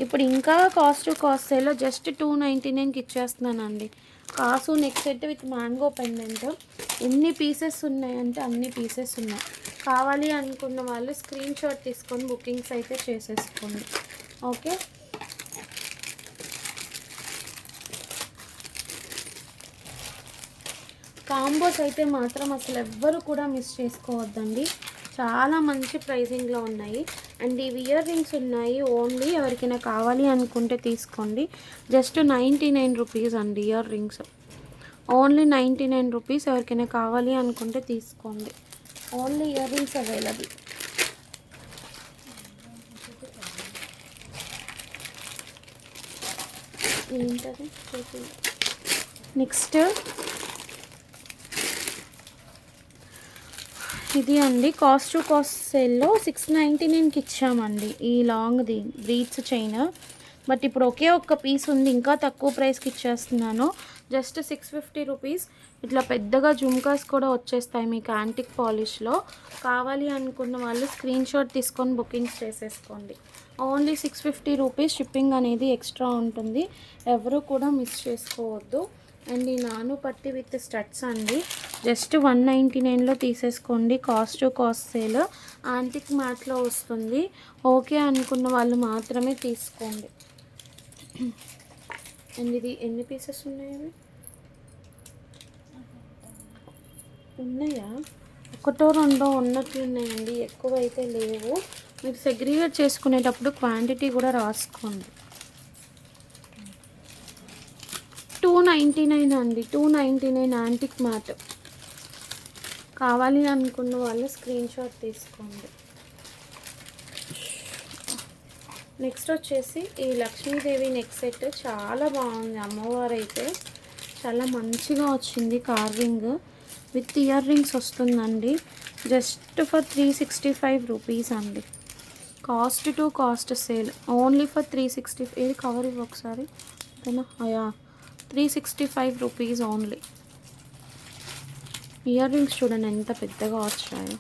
ఇప్పుడు ఇంకా కాస్ట్ టు కాస్ట్ సేల్లో జస్ట్ 299కి ఇచ్చేస్తున్నానండి. కాసు neck set with mango pendant. ఎన్ని పీసెస్ ఉన్నాయంటే అన్ని పీసెస్ ఉన్నాయి. కావాలి అనుకున్న వాళ్ళు స్క్రీన్ షాట్ తీసుకొని బుకింగ్స్ అయితే చేసేసుకోండి. ఓకే, కాంబోస్ అయితే మాత్రం అసలు ఎవ్వరు కూడా మిస్ చేసుకోవద్దండి. చాలా మంచి ప్రైజింగ్లో ఉన్నాయి. అండ్ ఇవి ఇయర్ రింగ్స్ ఉన్నాయి. ఓన్లీ ఎవరికైనా కావాలి అనుకుంటే తీసుకోండి. జస్ట్ 99 రూపీస్ అండి ఇయర్ రింగ్స్. Only 99 rupees. ఎవరికైనా కావాలి అనుకుంటే తీసుకోండి. Only ear rings available. ఏంటది? నెక్స్ట్ ఇది అండి, కాస్ట్ టు కాస్ట్ సేల్లో 699కి ఇచ్చామండి ఈ లాంగ్ది బ్రీడ్స్ చైన్. బట్ ఇప్పుడు ఒకే ఒక్క పీస్ ఉంది, ఇంకా తక్కువ ప్రైస్కి ఇచ్చేస్తున్నాను. Just 650 rupees. ఇట్లా పెద్దగా జుమ్కాస్ కూడా వచ్చేస్తాయి మీకు యాంటిక్ పాలిష్లో. కావాలి అనుకున్న వాళ్ళు స్క్రీన్ షాట్ తీసుకొని బుకింగ్స్ చేసేసుకోండి. Only 650 rupees. షిప్పింగ్ అనేది ఎక్స్ట్రా ఉంటుంది, ఎవరు కూడా మిస్ చేసుకోవద్దు. అండ్ ఈ నాను పట్టి విత్ స్టడ్స్ అండి, జస్ట్ 199లో తీసేసుకోండి. Cost to cost sale. Antique మ్యాట్లో వస్తుంది. ఓకే అనుకున్న వాళ్ళు మాత్రమే తీసుకోండి. అండ్ ఇది ఎన్ని పీసెస్ ఉన్నాయి? ఉన్నాయా? ఒకటో రెండో ఉన్నట్లున్నాయండి, ఎక్కువ అయితే లేవు. మీరు సెగ్రిగేట్ చేసుకునేటప్పుడు క్వాంటిటీ కూడా రాసుకోండి. 299 అండి, 299 యాంటిక్ మ్యాట్. కావాలి అనుకున్న వాళ్ళు స్క్రీన్ షాట్ తీసుకోండి. నెక్స్ట్ వచ్చేసి ఈ లక్ష్మీదేవి నెక్ సెట్ చాలా బాగుంది. అమ్మవారు అయితే చాలా మంచిగా వచ్చింది. కార్వింగ్ విత్ ఇయర్ రింగ్స్ వస్తుందండి. జస్ట్ ఫర్ 365 రూపీస్ అండి. Cost to cost sale. Only for 365. ఏది కవర్ ఇవ్వ ఒకసారి, ఓకేనా? అయా 365 రూపీస్ ఓన్లీ. ఇయర్ రింగ్స్ చూడండి ఎంత పెద్దగా వచ్చాయో.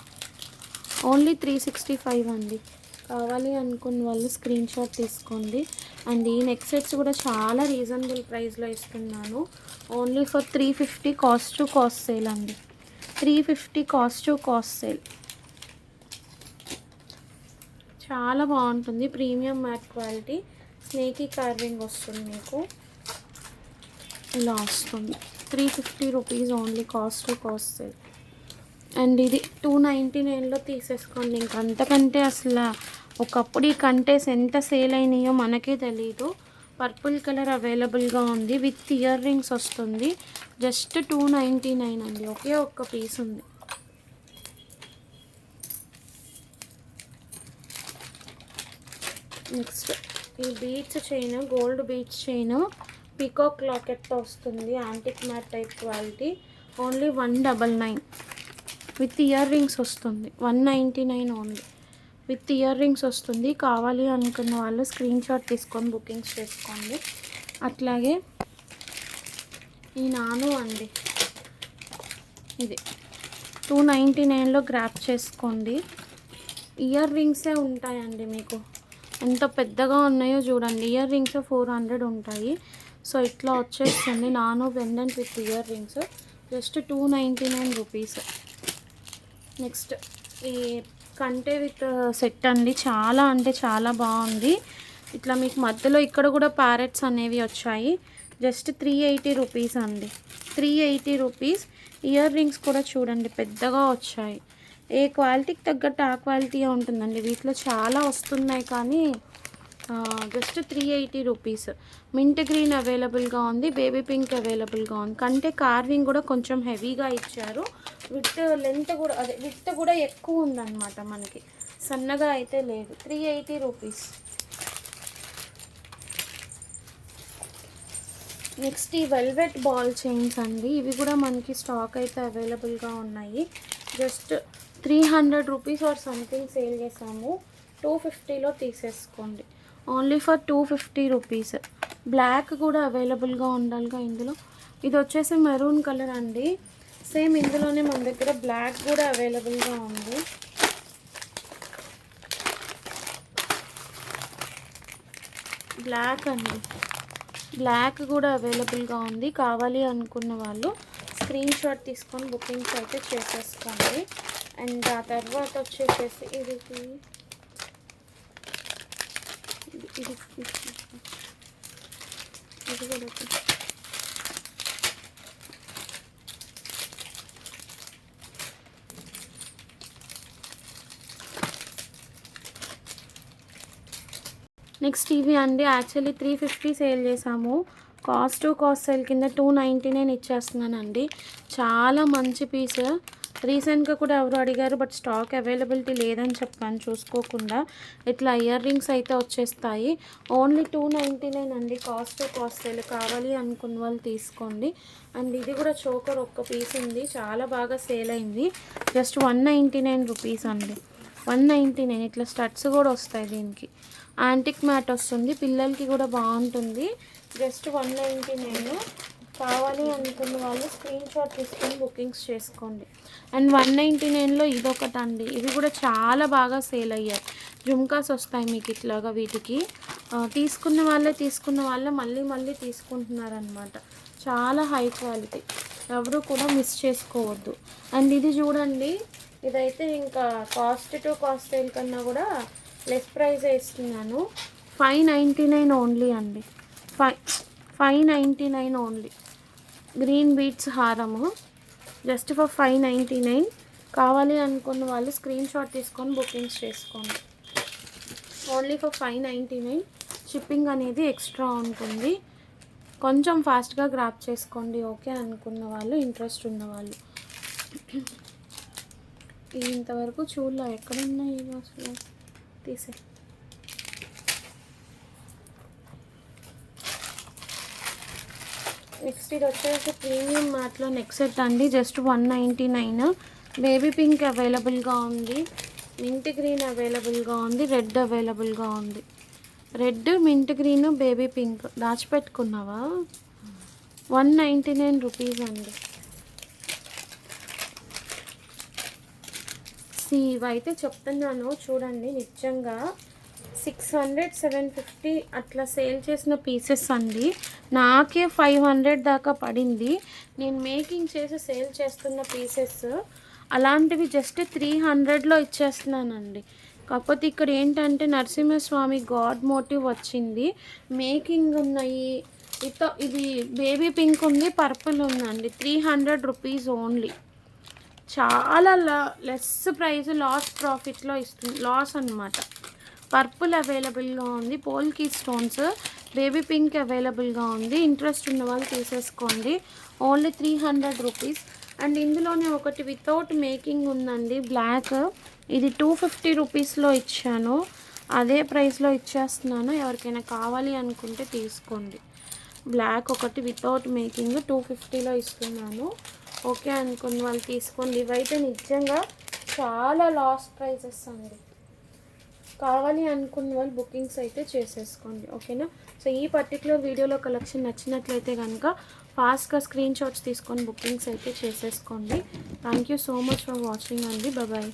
ఓన్లీ 365 అండి. కావాలి అనుకున్న వాళ్ళు స్క్రీన్ షాట్ తీసుకోండి. అండ్ ఈ నెక్ సెట్స్ కూడా చాలా రీజనబుల్ ప్రైస్లో ఇస్తున్నాను. Only for 350 cost to cost sale అండి. 350 కాస్ట్ టు కాస్ట్ సేల్. చాలా బాగుంటుంది. ప్రీమియం మ్యాట్ క్వాలిటీ, స్నేకీ కార్వింగ్ వస్తుంది మీకు. ఇలా వస్తుంది. 350 rupees only cost to cost sale. And ఇది 299లో తీసేసుకోండి. ఇంకంతకంటే అసలు ఒకప్పుడు ఈ కంటెస్ ఎంత సేల్ అయినాయో మనకే తెలీదు. పర్పుల్ కలర్ అవైలబుల్గా ఉంది, విత్ ఇయర్ రింగ్స్ వస్తుంది. జస్ట్ 299 అండి. ఒకే ఒక్క పీస్ ఉంది. నెక్స్ట్ ఈ beads chain, gold beads chain peacock లాకెట్తో వస్తుంది. Antique matte type quality. Only 199 with earrings వస్తుంది. 199 ఓన్లీ విత్ ఇయర్ రింగ్స్ వస్తుంది. కావాలి అనుకున్న వాళ్ళు స్క్రీన్ షాట్ తీసుకొని బుకింగ్స్ చేసుకోండి. అట్లాగే ఈ నాను అండి, ఇది 299లో గ్రాప్ చేసుకోండి. ఇయర్ రింగ్సే ఉంటాయండి మీకు. ఎంత పెద్దగా ఉన్నాయో చూడండి. ఇయర్ రింగ్స్ 400 ఉంటాయి. సో ఇట్లా వచ్చేస్తుంది నాను pendant with ear rings. Just 299 rupees. Next ఈ కంటే విత్ సెట్ అండి, చాలా అంటే చాలా బాగుంది. ఇట్లా మీకు మధ్యలో ఇక్కడ కూడా ప్యారెట్స్ అనేవి వచ్చాయి. జస్ట్ 380 రూపీస్ అండి. 380 రూపీస్. ఇయర్ రింగ్స్ కూడా చూడండి పెద్దగా వచ్చాయి. ఏ క్వాలిటీకి తగ్గట్టు ఆ క్వాలిటీ ఉంటుందండి. వీటిలో చాలా వస్తున్నాయి కానీ జస్ట్ 380 రూపీస్. మింట్ గ్రీన్ అవైలబుల్గా ఉంది, బేబీ పింక్ అవైలబుల్గా ఉంది. కంటే కార్వింగ్ కూడా కొంచెం హెవీగా ఇచ్చారు. విత్ లెంత్ కూడా అదే విత్ కూడా ఎక్కువ ఉందన్నమాట మనకి, సన్నగా అయితే లేదు. 380 రూపీస్. నెక్స్ట్ ఈ వెల్వెట్ బాల్ చైన్స్ అండి, ఇవి కూడా మనకి స్టాక్ అయితే అవైలబుల్గా ఉన్నాయి. Just 300 rupees or something sale చేసాము. 250లో తీసేసుకోండి. Only for 250 rupees. బ్లాక్ కూడా అవైలబుల్గా ఉండాలిగా ఇందులో. ఇది వచ్చేసి మెరూన్ కలర్ అండి. సేమ్ ఇందులోనే మన దగ్గర బ్లాక్ కూడా అవైలబుల్గా ఉంది. బ్లాక్ అండి, బ్లాక్ కూడా అవైలబుల్గా ఉంది. కావాలి అనుకున్న వాళ్ళు స్క్రీన్ షాట్ తీసుకొని బుకింగ్స్ అయితే చేసేసుకోండి. అండ్ ఆ తర్వాత వచ్చేసేసి ఇది కూడా నెక్స్ట్ ఇవి అండి యాక్చువల్లీ 350 సేల్ చేసాము. కాస్ట్ సేల్ కింద 299 ఇచ్చేస్తున్నానండి. చాలా మంచి పీస్. రీసెంట్గా కూడా ఎవరు అడిగారు, బట్ స్టాక్ అవైలబిలిటీ లేదని చెప్పాను చూసుకోకుండా. ఇట్లా ఇయర్ రింగ్స్ అయితే వచ్చేస్తాయి. ఓన్లీ 299 అండి. Cost sale. కావాలి అనుకున్న వాళ్ళు తీసుకోండి. అండ్ ఇది కూడా చోకర్ ఒక్క పీస్ ఉంది, చాలా బాగా సేల్ అయింది. జస్ట్ 199 రూపీస్ అండి. 199. ఇట్లా స్టడ్స్ కూడా వస్తాయి దీనికి. యాంటిక్ మ్యాట్ వస్తుంది, పిల్లలకి కూడా బాగుంటుంది. జస్ట్ 199. కావాలి అనుకున్న వాళ్ళు స్క్రీన్ షాట్ తీసుకొని బుకింగ్స్ చేసుకోండి. అండ్ 199లో ఇదొకటి అండి. ఇవి కూడా చాలా బాగా సేల్ అయ్యాయి. జుమ్కాస్ వస్తాయి మీకు ఇట్లాగా. వీటికి తీసుకున్న వాళ్ళే మళ్ళీ తీసుకుంటున్నారనమాట. చాలా హై క్వాలిటీ, ఎవరు కూడా మిస్ చేసుకోవద్దు. అండ్ ఇది చూడండి, ఇదైతే ఇంకా కాస్ట్ సేల్ కన్నా కూడా లెస్ ప్రైజే ఇస్తున్నాను. 599 ఓన్లీ అండి. 599 ఓన్లీ. గ్రీన్ బీట్స్ హారము జస్ట్ ఫర్ 599. కావాలి అనుకున్న వాళ్ళు స్క్రీన్ షాట్ తీసుకొని బుకింగ్స్ చేసుకోండి. Only for 599. షిప్పింగ్ అనేది ఎక్స్ట్రా ఉంటుంది. కొంచెం ఫాస్ట్గా గ్రాప్ చేసుకోండి. ఓకే అనుకున్న వాళ్ళు, ఇంట్రెస్ట్ ఉన్న వాళ్ళు. ఇంతవరకు చూడలే, ఎక్కడున్నాయి అసలు. తీసే నెక్స్ట్ ఇది వచ్చేసి ప్రీమియం మ్యాట్లో నెక్ సెట్ అండి. జస్ట్ 199. బేబీ పింక్ అవైలబుల్గా ఉంది, మింట్ గ్రీన్ అవైలబుల్గా ఉంది, రెడ్ అవైలబుల్గా ఉంది. Red, mint green, baby pink దాచిపెట్టుకున్నావా? 199 రూపీస్ అండి. ఇవైతే చెప్తున్నాను చూడండి, నిజంగా 600, 750 అట్లా సేల్ చేసిన పీసెస్ అండి. నాకే 500 దాకా పడింది. నేను మేకింగ్ చేసి సేల్ చేస్తున్న పీసెస్ అలాంటివి జస్ట్ 300లో ఇచ్చేస్తున్నానండి. కాకపోతే ఇక్కడ ఏంటంటే నరసింహస్వామి గాడ్ మోటివ్ వచ్చింది. మేకింగ్ ఉన్నాయి. ఇది బేబీ పింక్ ఉంది, పర్పుల్ ఉందండి. 300 రూపీస్ ఓన్లీ. చాలా లెస్ ప్రైస్, లాస్ ప్రాఫిట్లో ఇస్తుంది. లాస్ అనమాట. పర్పుల్ అవైలబుల్గా ఉంది, పోల్కి స్టోన్స్, బేబీ పింక్ అవైలబుల్గా ఉంది. ఇంట్రెస్ట్ ఉన్న వాళ్ళు తీసేసుకోండి. Only 300 rupees. అండ్ ఇందులోనే ఒకటి వితౌట్ మేకింగ్ ఉందండి, బ్లాక్. ఇది 250 రూపీస్లో ఇచ్చాను. అదే ప్రైస్లో ఇచ్చేస్తున్నాను. ఎవరికైనా కావాలి అనుకుంటే తీసుకోండి. బ్లాక్ ఒకటి వితౌట్ మేకింగ్ 250లో ఇస్తున్నాను. ఓకే అనుకున్న వాళ్ళు తీసుకోండి. ఇవైతే నిజంగా చాలా లాస్ట్ ప్రైజెస్ అండి. కావాలి అనుకున్న వాళ్ళు బుకింగ్స్ అయితే చేసేసుకోండి. ఓకేనా? సో ఈ పర్టికులర్ వీడియోలో కలెక్షన్ నచ్చినట్లయితే కనుక ఫాస్ట్గా స్క్రీన్ షాట్స్ తీసుకొని బుకింగ్స్ అయితే చేసేసుకోండి. Thank you so much for watching అండి. బాయ్.